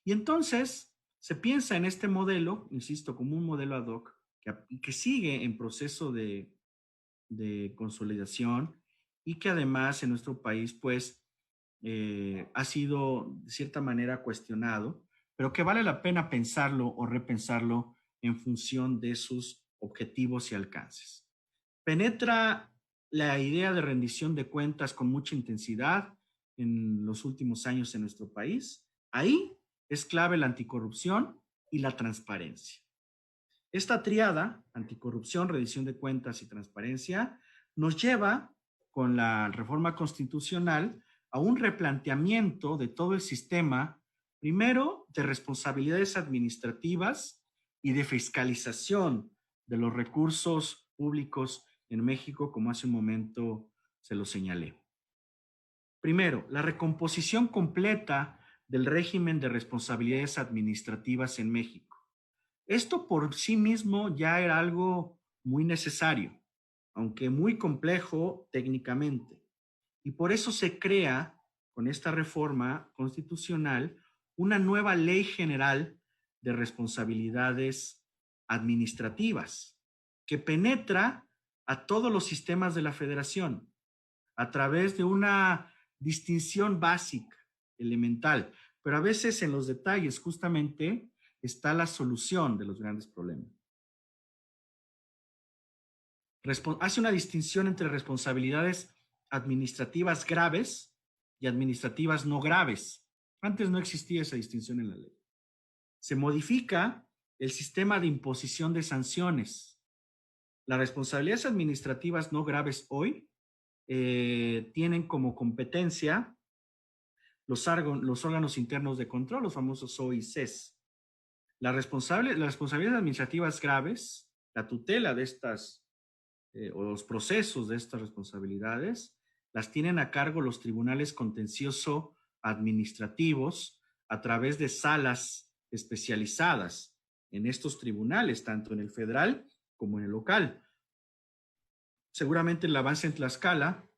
Y entonces se piensa en este modelo, insisto, como un modelo ad hoc que sigue en proceso de consolidación y que además en nuestro país pues ha sido de cierta manera cuestionado, pero que vale la pena pensarlo o repensarlo en función de sus objetivos y alcances. Penetra la idea de rendición de cuentas con mucha intensidad en los últimos años en nuestro país. Ahí es clave la anticorrupción y la transparencia. Esta triada, anticorrupción, rendición de cuentas y transparencia, nos lleva con la reforma constitucional a un replanteamiento de todo el sistema, primero de responsabilidades administrativas y de fiscalización de los recursos públicos en México, como hace un momento se lo señalé. Primero, la recomposición completa del régimen de responsabilidades administrativas en México. Esto por sí mismo ya era algo muy necesario, aunque muy complejo técnicamente. Y por eso se crea, con esta reforma constitucional, una nueva ley general de responsabilidades administrativas que penetra a todos los sistemas de la federación a través de una distinción básica, elemental, pero a veces en los detalles justamente está la solución de los grandes problemas. Hace una distinción entre responsabilidades administrativas graves y administrativas no graves. Antes no existía esa distinción en la ley. Se modifica el sistema de imposición de sanciones. Las responsabilidades administrativas no graves hoy tienen como competencia los órganos internos de control, los famosos OICs. Las responsabilidades administrativas graves, la tutela de estas o los procesos de estas responsabilidades, las tienen a cargo los tribunales contencioso administrativos a través de salas especializadas en estos tribunales, tanto en el federal como en el local. Seguramente el avance en Tlaxcala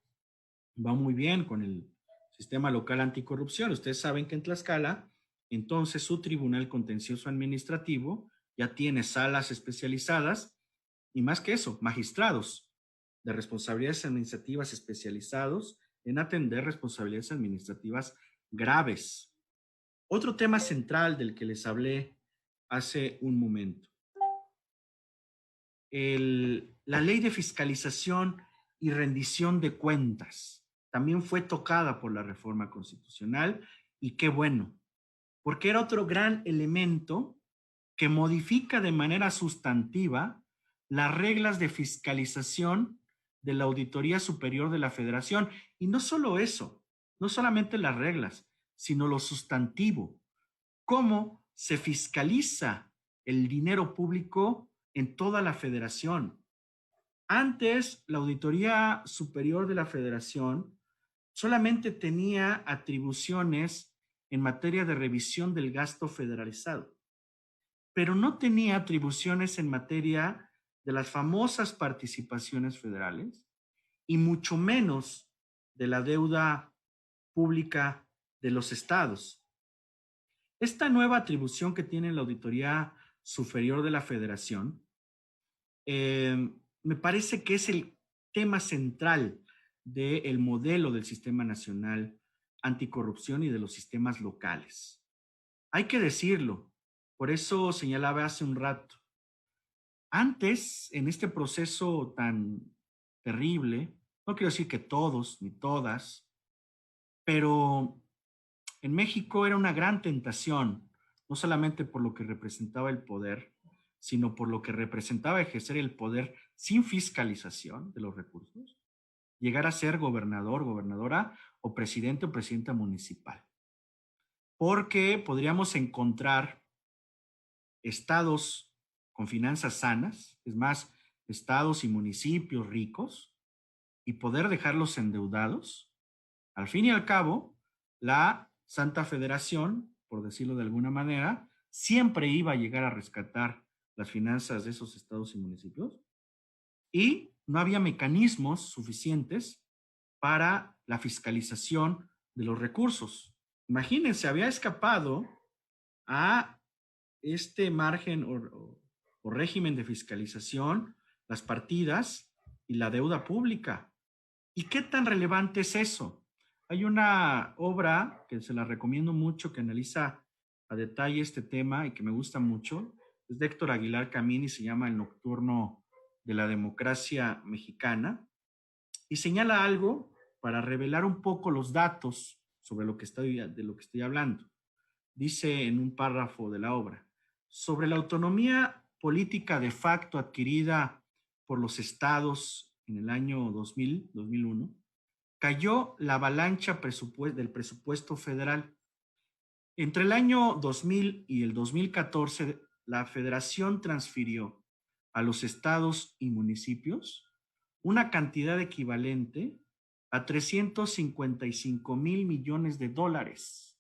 va muy bien con el sistema local anticorrupción. Ustedes saben que en Tlaxcala, entonces su tribunal contencioso administrativo ya tiene salas especializadas y más que eso, magistrados de responsabilidades administrativas especializados en atender responsabilidades administrativas graves. Otro tema central del que les hablé hace un momento, la ley de fiscalización y rendición de cuentas también fue tocada por la reforma constitucional, y qué bueno, porque era otro gran elemento que modifica de manera sustantiva las reglas de fiscalización de la Auditoría Superior de la Federación. Y no solo eso, no solamente las reglas, sino lo sustantivo. ¿Cómo se fiscaliza el dinero público en toda la federación? Antes, la Auditoría Superior de la Federación solamente tenía atribuciones en materia de revisión del gasto federalizado, pero no tenía atribuciones en materia de las famosas participaciones federales y mucho menos de la deuda pública de los estados. Esta nueva atribución que tiene la Auditoría Superior de la Federación me parece que es el tema central del modelo del Sistema Nacional Anticorrupción y de los sistemas locales. Hay que decirlo, por eso señalaba hace un rato, antes, en este proceso tan terrible, no quiero decir que todos ni todas, pero en México era una gran tentación, no solamente por lo que representaba el poder, sino por lo que representaba ejercer el poder sin fiscalización de los recursos, llegar a ser gobernador, gobernadora o presidenta municipal. Porque podríamos encontrar estados con finanzas sanas, es más, estados y municipios ricos, y poder dejarlos endeudados. Al fin y al cabo, la Santa Federación, por decirlo de alguna manera, siempre iba a llegar a rescatar las finanzas de esos estados y municipios, y no había mecanismos suficientes para la fiscalización de los recursos. Imagínense, había escapado a este margen o régimen de fiscalización las partidas y la deuda pública. ¿Y qué tan relevante es eso? Hay una obra que se la recomiendo mucho, que analiza a detalle este tema y que me gusta mucho. Es de Héctor Aguilar Camín y se llama El Nocturno de la Democracia Mexicana. Y señala algo para revelar un poco los datos sobre de lo que estoy hablando. Dice en un párrafo de la obra: sobre la autonomía política de facto adquirida por los estados en el año 2001, cayó la avalancha del presupuesto federal. Entre el año 2000 y el 2014, la federación transfirió a los estados y municipios una cantidad equivalente a 355,000 millones de dólares.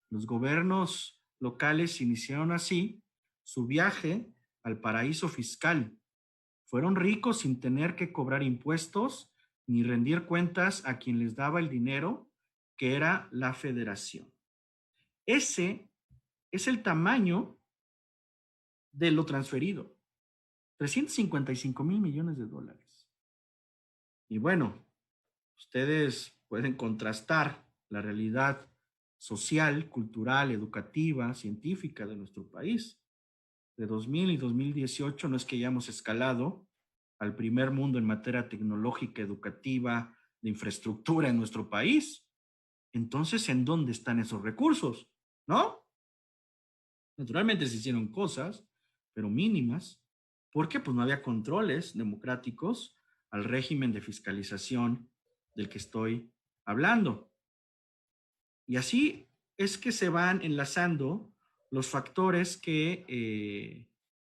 Los gobiernos locales iniciaron así su viaje al paraíso fiscal. Fueron ricos sin tener que cobrar impuestos ni rendir cuentas a quien les daba el dinero, que era la federación. Ese es el tamaño de lo transferido. 355,000 millones de dólares. Y bueno, ustedes pueden contrastar la realidad social, cultural, educativa, científica de nuestro país. De 2000 y 2018 no es que hayamos escalado al primer mundo en materia tecnológica, educativa, de infraestructura en nuestro país. Entonces, ¿en dónde están esos recursos? ¿No? Naturalmente se hicieron cosas, pero mínimas. ¿Por qué? Pues no había controles democráticos al régimen de fiscalización del que estoy hablando. Y así es que se van enlazando los factores que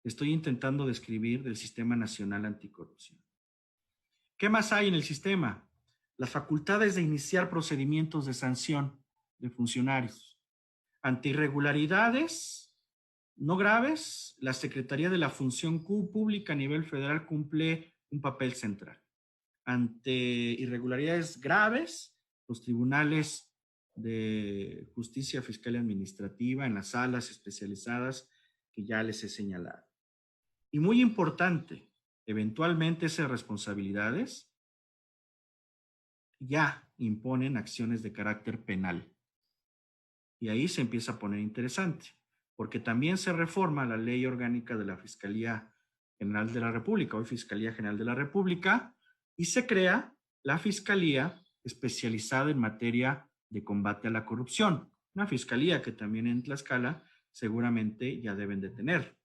estoy intentando describir del Sistema Nacional Anticorrupción. ¿Qué más hay en el sistema? Las facultades de iniciar procedimientos de sanción de funcionarios. Ante irregularidades no graves, la Secretaría de la Función Pública a nivel federal cumple un papel central. Ante irregularidades graves, los tribunales de justicia fiscal y administrativa en las salas especializadas que ya les he señalado. Y muy importante, Eventualmente esas responsabilidades ya imponen acciones de carácter penal. Y ahí se empieza a poner interesante, porque también se reforma la ley orgánica de la Fiscalía General de la República, hoy Fiscalía General de la República, y se crea la Fiscalía especializada en materia de combate a la corrupción, una fiscalía que también en Tlaxcala seguramente ya deben de tener.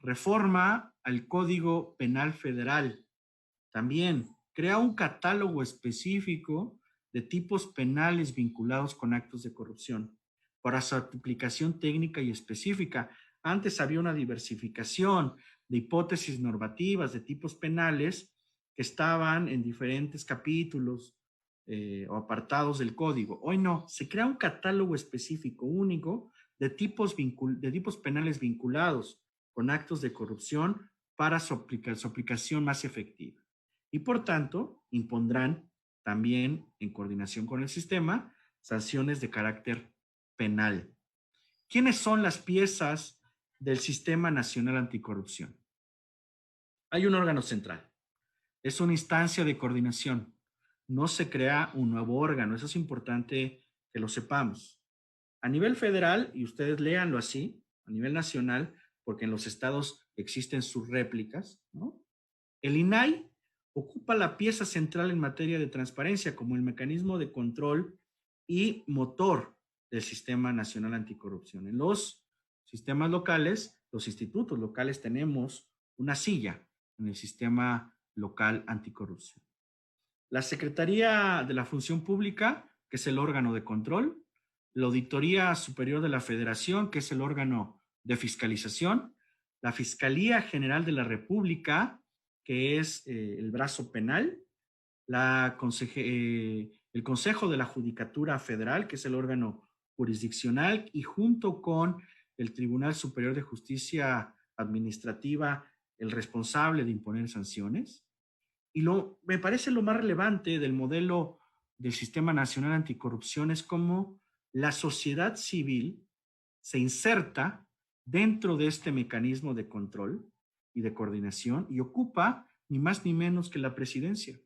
Reforma al Código Penal Federal, también crea un catálogo específico de tipos penales vinculados con actos de corrupción para su aplicación técnica y específica. Antes había una diversificación de hipótesis normativas de tipos penales que estaban en diferentes capítulos o apartados del código. Hoy no, se crea un catálogo específico único de tipos penales vinculados con actos de corrupción para su aplicación más efectiva. Y por tanto, impondrán también, en coordinación con el sistema, sanciones de carácter penal. ¿Quiénes son las piezas del Sistema Nacional Anticorrupción? Hay un órgano central. Es una instancia de coordinación. No se crea un nuevo órgano. Eso es importante que lo sepamos. A nivel federal, y ustedes léanlo así, a nivel nacional, porque en los estados existen sus réplicas, ¿no? El INAI ocupa la pieza central en materia de transparencia como el mecanismo de control y motor del Sistema Nacional Anticorrupción. En los sistemas locales, los institutos locales, tenemos una silla en el Sistema Local Anticorrupción. La Secretaría de la Función Pública, que es el órgano de control, la Auditoría Superior de la Federación, que es el órgano de fiscalización, la Fiscalía General de la República, que es el brazo penal, el Consejo de la Judicatura Federal, que es el órgano jurisdiccional, y junto con el Tribunal Superior de Justicia Administrativa, el responsable de imponer sanciones. Y me parece lo más relevante del modelo del Sistema Nacional Anticorrupción es cómo la sociedad civil se inserta dentro de este mecanismo de control y de coordinación y ocupa ni más ni menos que la presidencia.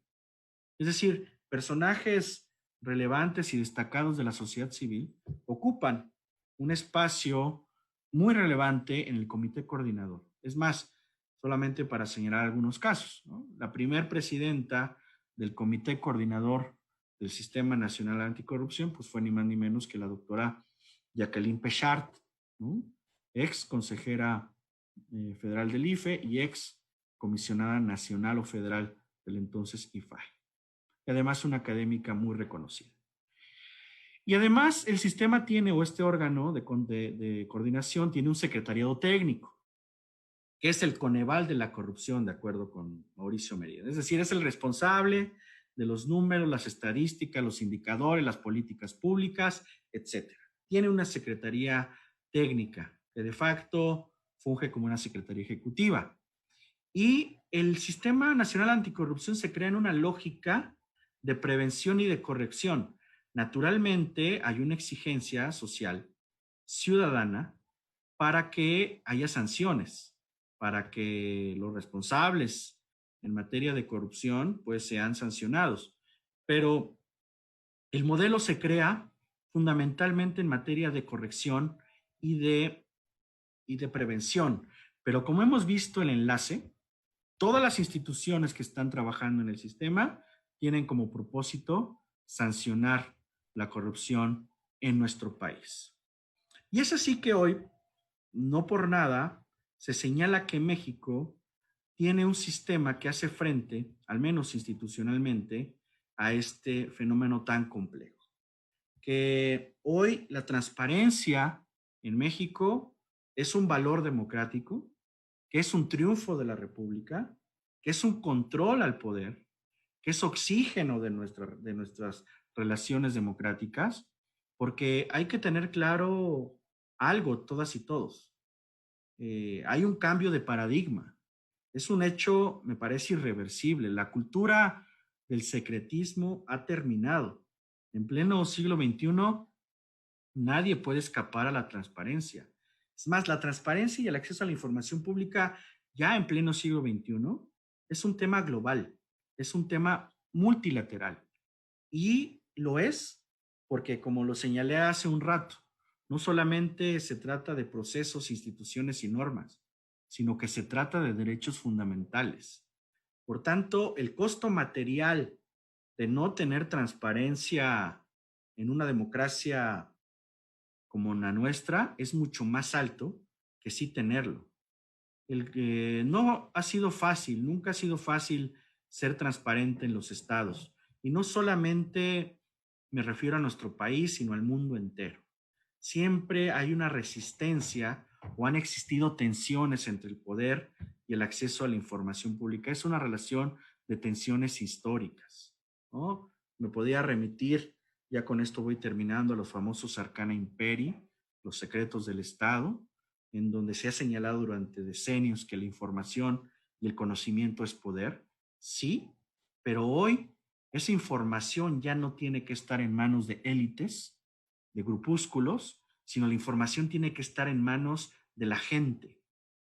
Es decir, personajes relevantes y destacados de la sociedad civil ocupan un espacio muy relevante en el comité coordinador. Es más, solamente para señalar algunos casos, ¿no? La primer presidenta del comité coordinador del Sistema Nacional Anticorrupción, pues fue ni más ni menos que la doctora Jacqueline Pechart, ¿no? Ex consejera federal del IFE y ex comisionada nacional o federal del entonces IFAE. Y además una académica muy reconocida. Y además el sistema tiene, o este órgano de coordinación, tiene un secretariado técnico, que es el Coneval de la corrupción, de acuerdo con Mauricio Mérida. Es decir, es el responsable de los números, las estadísticas, los indicadores, las políticas públicas, etc. Tiene una secretaría técnica que de facto funge como una secretaría ejecutiva. Y el Sistema Nacional Anticorrupción se crea en una lógica de prevención y de corrección. Naturalmente hay una exigencia social, ciudadana, para que haya sanciones, para que los responsables en materia de corrupción pues sean sancionados. Pero el modelo se crea fundamentalmente en materia de corrección y de prevención. Pero como hemos visto el enlace, todas las instituciones que están trabajando en el sistema tienen como propósito sancionar la corrupción en nuestro país. Y es así que hoy, no por nada, se señala que México tiene un sistema que hace frente, al menos institucionalmente, a este fenómeno tan complejo. Que hoy la transparencia en México es un valor democrático, que es un triunfo de la República, que es un control al poder, que es oxígeno de nuestras relaciones democráticas, porque hay que tener claro algo, todas y todos. Hay un cambio de paradigma. Es un hecho, me parece, irreversible. La cultura del secretismo ha terminado. En pleno siglo XXI, nadie puede escapar a la transparencia. Es más, la transparencia y el acceso a la información pública ya en pleno siglo XXI, es un tema global, es un tema multilateral. Y lo es porque, como lo señalé hace un rato, no solamente se trata de procesos, instituciones y normas, sino que se trata de derechos fundamentales. Por tanto, el costo material de no tener transparencia en una democracia como la nuestra es mucho más alto que sí tenerlo. El que no ha sido fácil, nunca ha sido fácil ser transparente en los estados. Y no solamente me refiero a nuestro país, sino al mundo entero. Siempre hay una resistencia o han existido tensiones entre el poder y el acceso a la información pública. Es una relación de tensiones históricas, ¿no? Me podía remitir, ya con esto voy terminando, a los famosos Arcana Imperii, los secretos del Estado, en donde se ha señalado durante decenios que la información y el conocimiento es poder, sí, pero hoy esa información ya no tiene que estar en manos de élites, de grupúsculos, sino la información tiene que estar en manos de la gente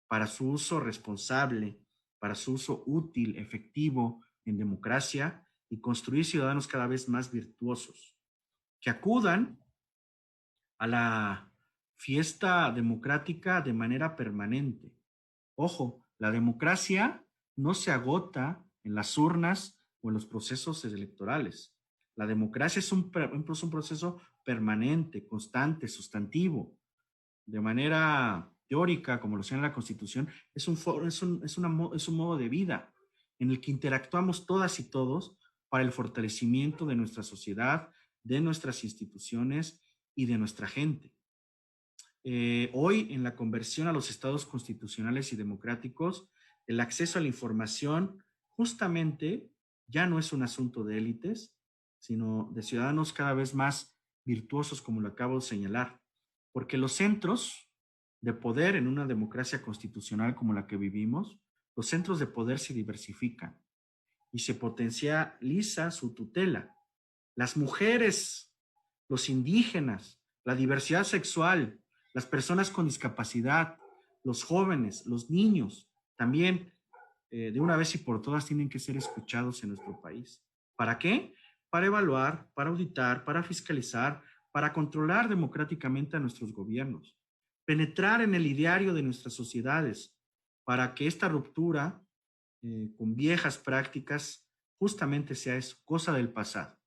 para su uso responsable, para su uso útil, efectivo en democracia y construir ciudadanos cada vez más virtuosos, que acudan a la fiesta democrática de manera permanente. Ojo, la democracia no se agota en las urnas o en los procesos electorales. La democracia es un proceso permanente, constante, sustantivo. De manera teórica, como lo señala la Constitución, es un modo de vida en el que interactuamos todas y todos para el fortalecimiento de nuestra sociedad, de nuestras instituciones y de nuestra gente. Hoy, en la conversión a los estados constitucionales y democráticos, el acceso a la información justamente ya no es un asunto de élites, sino de ciudadanos cada vez más virtuosos, como lo acabo de señalar, porque los centros de poder en una democracia constitucional como la que vivimos, los centros de poder se diversifican y se potencializa su tutela. Las mujeres, los indígenas, la diversidad sexual, las personas con discapacidad, los jóvenes, los niños, también de una vez y por todas tienen que ser escuchados en nuestro país. ¿Para qué? Para evaluar, para auditar, para fiscalizar, para controlar democráticamente a nuestros gobiernos, penetrar en el ideario de nuestras sociedades, para que esta ruptura con viejas prácticas justamente sea eso, cosa del pasado,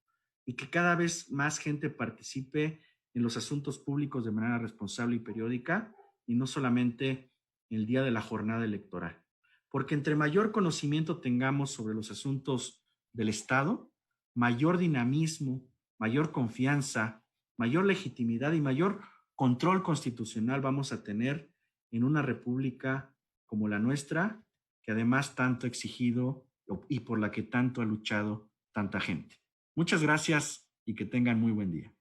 y que cada vez más gente participe en los asuntos públicos de manera responsable y periódica, y no solamente el día de la jornada electoral. Porque entre mayor conocimiento tengamos sobre los asuntos del Estado, mayor dinamismo, mayor confianza, mayor legitimidad y mayor control constitucional vamos a tener en una república como la nuestra, que además tanto ha exigido y por la que tanto ha luchado tanta gente. Muchas gracias y que tengan muy buen día.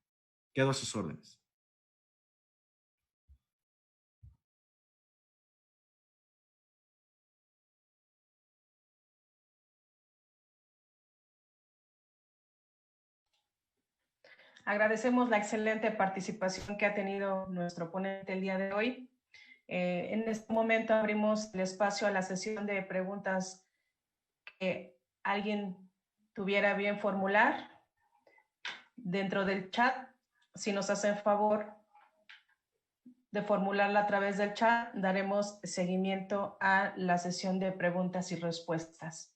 Quedo a sus órdenes. Agradecemos la excelente participación que ha tenido nuestro ponente el día de hoy. En este momento abrimos el espacio a la sesión de preguntas que alguien tuviera bien formular dentro del chat. Si nos hacen favor de formularla a través del chat, daremos seguimiento a la sesión de preguntas y respuestas.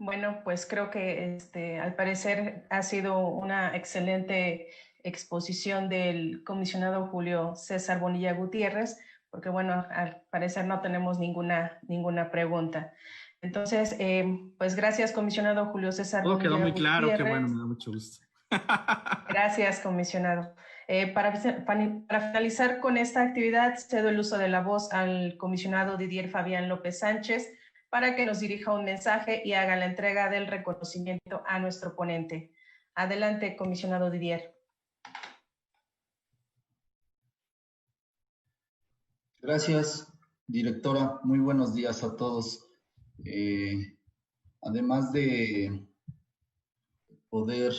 Bueno, pues creo que al parecer ha sido una excelente exposición del comisionado Julio César Bonilla Gutiérrez, porque bueno, al parecer no tenemos ninguna pregunta. Entonces, pues gracias, comisionado Julio César Todo Bonilla quedó muy Gutiérrez. claro, qué bueno, me da mucho gusto. Gracias, comisionado. Para finalizar con esta actividad, cedo el uso de la voz al comisionado Didier Fabián López Sánchez para que nos dirija un mensaje y haga la entrega del reconocimiento a nuestro ponente. Adelante, comisionado Didier. Gracias, directora. Muy buenos días a todos. Además de poder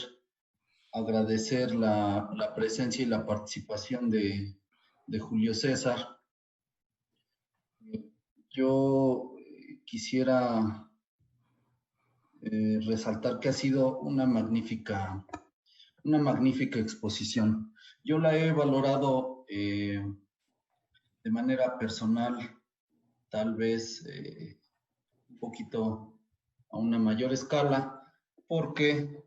agradecer la presencia y la participación de Julio César, yo quisiera resaltar que ha sido una magnífica exposición. Yo la he valorado de manera personal, tal vez un poquito a una mayor escala, porque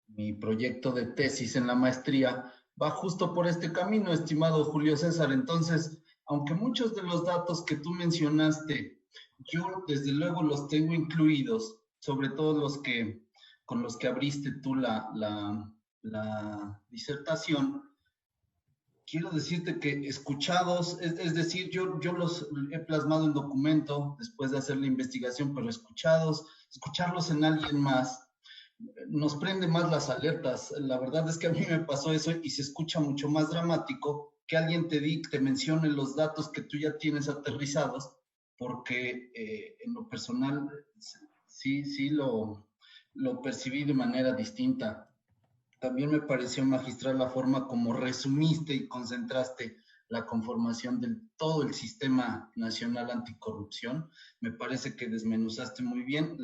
mi proyecto de tesis en la maestría va justo por este camino, estimado Julio César. Entonces, aunque muchos de los datos que tú mencionaste, yo desde luego los tengo incluidos, sobre todo con los que abriste tú la disertación, quiero decirte que escuchados, es decir, yo los he plasmado en documento después de hacer la investigación, pero escucharlos en alguien más, nos prende más las alertas. La verdad es que a mí me pasó eso y se escucha mucho más dramático que alguien te mencione los datos que tú ya tienes aterrizados, porque en lo personal sí lo percibí de manera distinta. También me pareció magistral la forma como resumiste y concentraste la conformación de todo el Sistema Nacional Anticorrupción. Me parece que desmenuzaste muy bien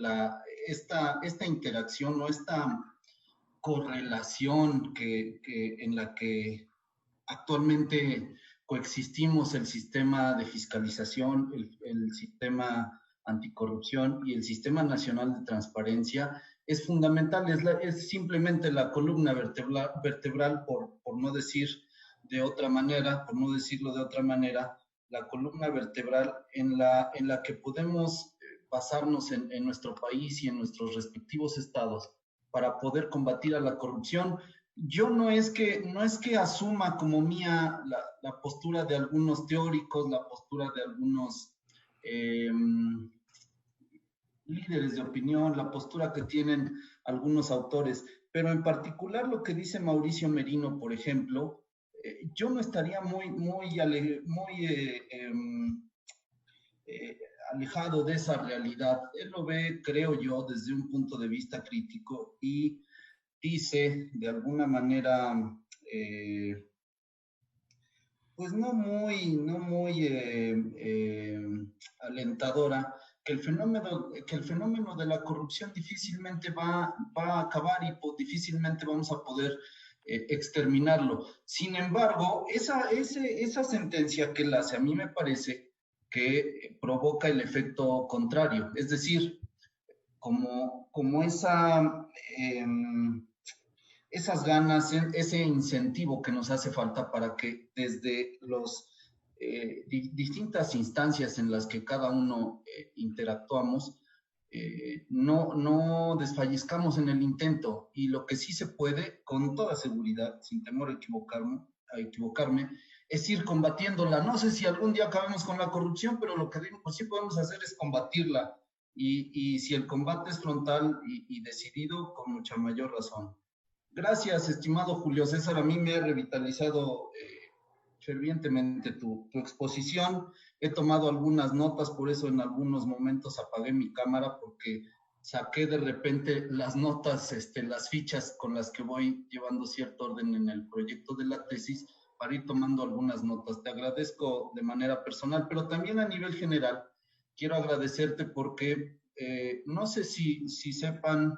esta interacción o esta correlación en la que actualmente coexistimos el sistema de fiscalización, el sistema anticorrupción y el Sistema Nacional de Transparencia. Es fundamental, es simplemente la columna vertebral, por no decir de otra manera, por no decirlo de otra manera, la columna vertebral en la que podemos basarnos en nuestro país y en nuestros respectivos estados para poder combatir a la corrupción. Yo no es que asuma como mía la postura de algunos teóricos, la postura de algunos líderes de opinión, la postura que tienen algunos autores, pero en particular lo que dice Mauricio Merino, por ejemplo, yo no estaría muy alejado de esa realidad. Él lo ve, creo yo, desde un punto de vista crítico y dice de alguna manera, pues no muy alentadora, que el fenómeno de la corrupción difícilmente va a acabar y difícilmente vamos a poder exterminarlo. Sin embargo, esa sentencia que él hace, a mí me parece que provoca el efecto contrario, es decir, como esas ganas, ese incentivo que nos hace falta para que desde las distintas instancias en las que cada uno interactuamos, no desfallezcamos en el intento. Y lo que sí se puede, con toda seguridad, sin temor a equivocarme, es ir combatiéndola. No sé si algún día acabemos con la corrupción, pero lo que sí podemos hacer es combatirla. Y si el combate es frontal y decidido, con mucha mayor razón. Gracias, estimado Julio César. A mí me ha revitalizado fervientemente tu exposición. He tomado algunas notas, por eso en algunos momentos apagué mi cámara, porque saqué de repente las notas, las fichas con las que voy llevando cierto orden en el proyecto de la tesis, para ir tomando algunas notas. Te agradezco de manera personal, pero también a nivel general. Quiero agradecerte porque no sé si sepan...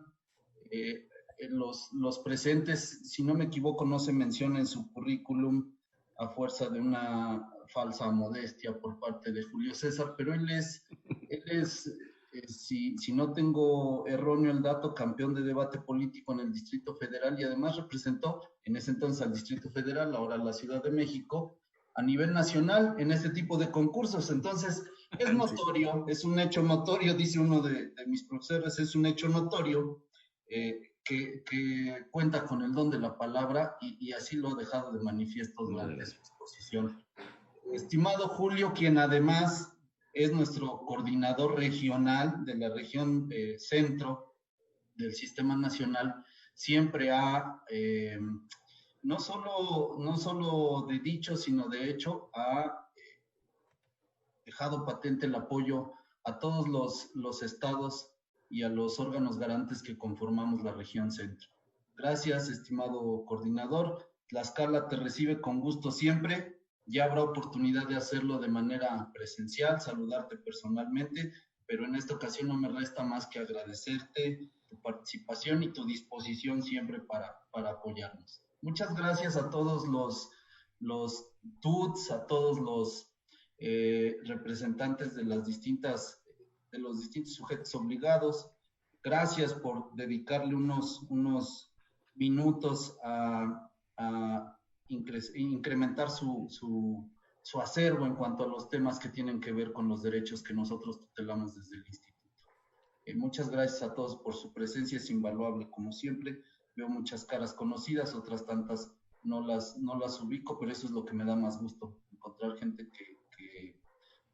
los presentes, si no me equivoco, no se menciona en su currículum a fuerza de una falsa modestia por parte de Julio César, pero él es si no tengo erróneo el dato, campeón de debate político en el Distrito Federal y además representó en ese entonces al Distrito Federal, ahora la Ciudad de México, a nivel nacional en este tipo de concursos. Entonces, es notorio, es un hecho notorio, dice uno de mis profesores, es un hecho notorio que cuenta con el don de la palabra y así lo ha dejado de manifiesto durante su exposición. Estimado Julio, quien además es nuestro coordinador regional de la región centro del Sistema Nacional, siempre ha, no solo de dicho, sino de hecho, ha dejado patente el apoyo a todos los estados y a los órganos garantes que conformamos la región centro. Gracias, estimado coordinador. Tlaxcala te recibe con gusto siempre. Ya habrá oportunidad de hacerlo de manera presencial, saludarte personalmente, pero en esta ocasión no me resta más que agradecerte tu participación y tu disposición siempre para apoyarnos. Muchas gracias a todos los TUTS, a todos los representantes de los distintos sujetos obligados. Gracias por dedicarle unos minutos a incrementar su acervo en cuanto a los temas que tienen que ver con los derechos que nosotros tutelamos desde el instituto. Muchas gracias a todos por su presencia, es invaluable como siempre. Veo muchas caras conocidas, otras tantas no las ubico, pero eso es lo que me da más gusto, encontrar gente que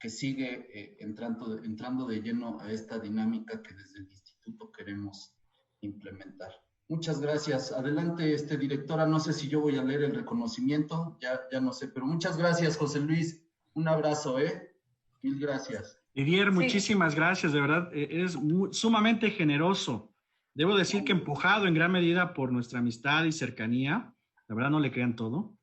sigue entrando de lleno a esta dinámica que desde el instituto queremos implementar. Muchas gracias. Adelante, directora, no sé si yo voy a leer el reconocimiento, ya no sé, pero muchas gracias, José Luis. Un abrazo, Mil gracias. Didier, muchísimas gracias, de verdad, eres sumamente generoso. Debo decir que empujado en gran medida por nuestra amistad y cercanía, la verdad no le crean todo,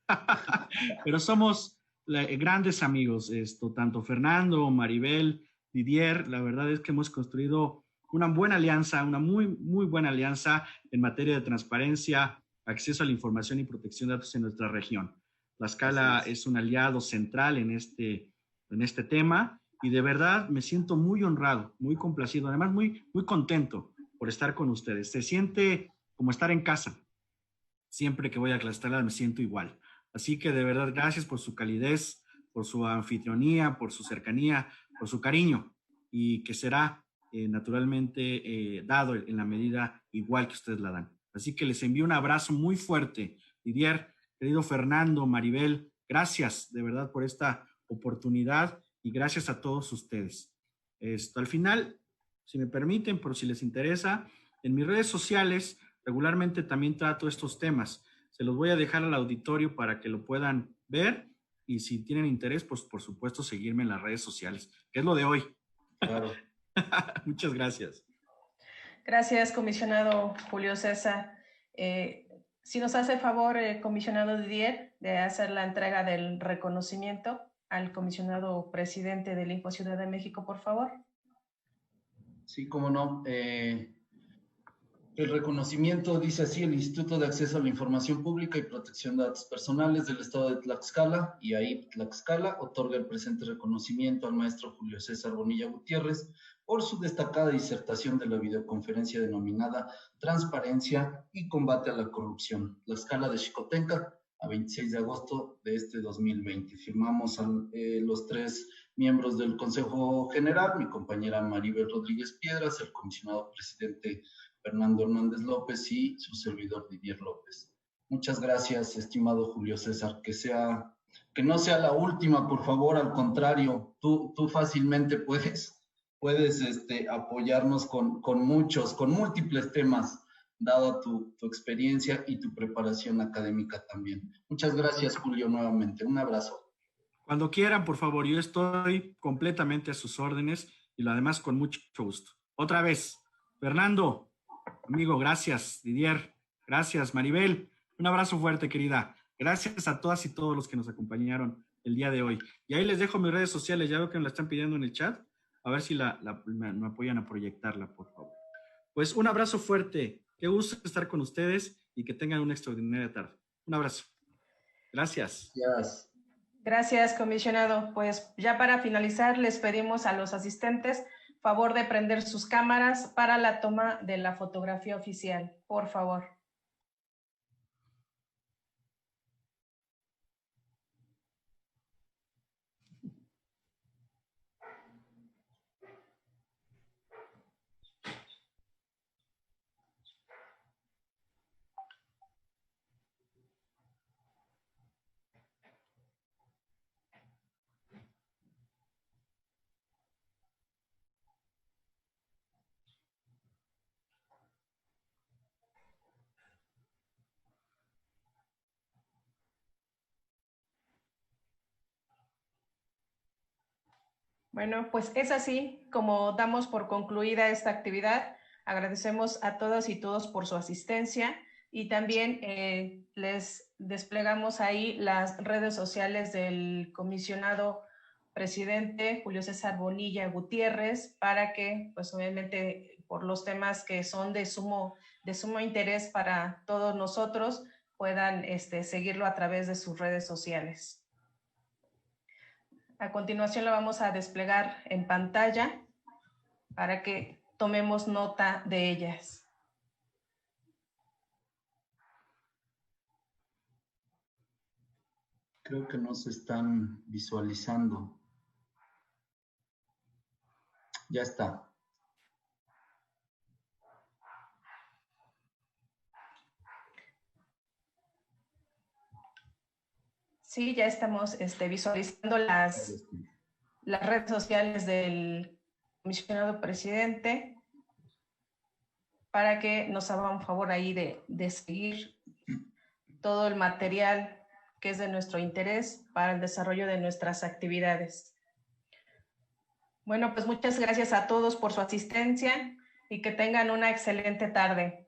pero somos grandes amigos, tanto Fernando, Maribel, Didier, la verdad es que hemos construido una buena alianza, una muy, muy buena alianza en materia de transparencia, acceso a la información y protección de datos en nuestra región. Tlaxcala es un aliado central en este tema y de verdad me siento muy honrado, muy complacido, además muy, muy contento por estar con ustedes. Se siente como estar en casa. Siempre que voy a Tlaxcala me siento igual. Así que de verdad, gracias por su calidez, por su anfitrionía, por su cercanía, por su cariño y que será naturalmente dado en la medida igual que ustedes la dan. Así que les envío un abrazo muy fuerte. Didier, querido Fernando, Maribel, gracias de verdad por esta oportunidad y gracias a todos ustedes. Al final, si me permiten, por si les interesa, en mis redes sociales regularmente también trato estos temas. Se los voy a dejar al auditorio para que lo puedan ver y si tienen interés, pues por supuesto seguirme en las redes sociales, que es lo de hoy. Claro. Muchas gracias. Gracias, comisionado Julio César. Si nos hace el favor, comisionado Didier, de hacer la entrega del reconocimiento al comisionado presidente del INPO Ciudad de México, por favor. Sí, cómo no. El reconocimiento dice así: el Instituto de Acceso a la Información Pública y Protección de Datos Personales del Estado de Tlaxcala, IAIP Tlaxcala, otorga el presente reconocimiento al maestro Julio César Bonilla Gutiérrez por su destacada disertación de la videoconferencia denominada Transparencia y Combate a la Corrupción, Tlaxcala de Xicotenca, a 26 de agosto de este 2020. Firmamos los tres miembros del Consejo General, mi compañera Maribel Rodríguez Piedras, el comisionado presidente Fernando Hernández López y su servidor Didier López. Muchas gracias, estimado Julio César. Que no sea la última, por favor, al contrario, tú fácilmente puedes apoyarnos con múltiples temas, dada tu experiencia y tu preparación académica también. Muchas gracias, Julio, nuevamente. Un abrazo. Cuando quieran, por favor, yo estoy completamente a sus órdenes y lo además con mucho gusto. Otra vez, Fernando, amigo, gracias. Didier, gracias. Maribel, un abrazo fuerte, querida. Gracias a todas y todos los que nos acompañaron el día de hoy. Y ahí les dejo mis redes sociales, ya veo que me la están pidiendo en el chat. A ver si me apoyan a proyectarla, por favor. Pues un abrazo fuerte. Qué gusto estar con ustedes y que tengan una extraordinaria tarde. Un abrazo. Gracias. Gracias. Gracias, comisionado. Pues ya para finalizar, les pedimos a los asistentes favor de prender sus cámaras para la toma de la fotografía oficial. Por favor. Bueno, pues es así como damos por concluida esta actividad. Agradecemos a todas y todos por su asistencia y también les desplegamos ahí las redes sociales del comisionado presidente Julio César Bonilla Gutiérrez para que, pues obviamente, por los temas que son de sumo interés para todos nosotros, puedan seguirlo a través de sus redes sociales. A continuación la vamos a desplegar en pantalla para que tomemos nota de ellas. Creo que no se están visualizando. Ya está. Sí, ya estamos visualizando las redes sociales del comisionado presidente para que nos hagan un favor ahí de seguir todo el material que es de nuestro interés para el desarrollo de nuestras actividades. Bueno, pues muchas gracias a todos por su asistencia y que tengan una excelente tarde.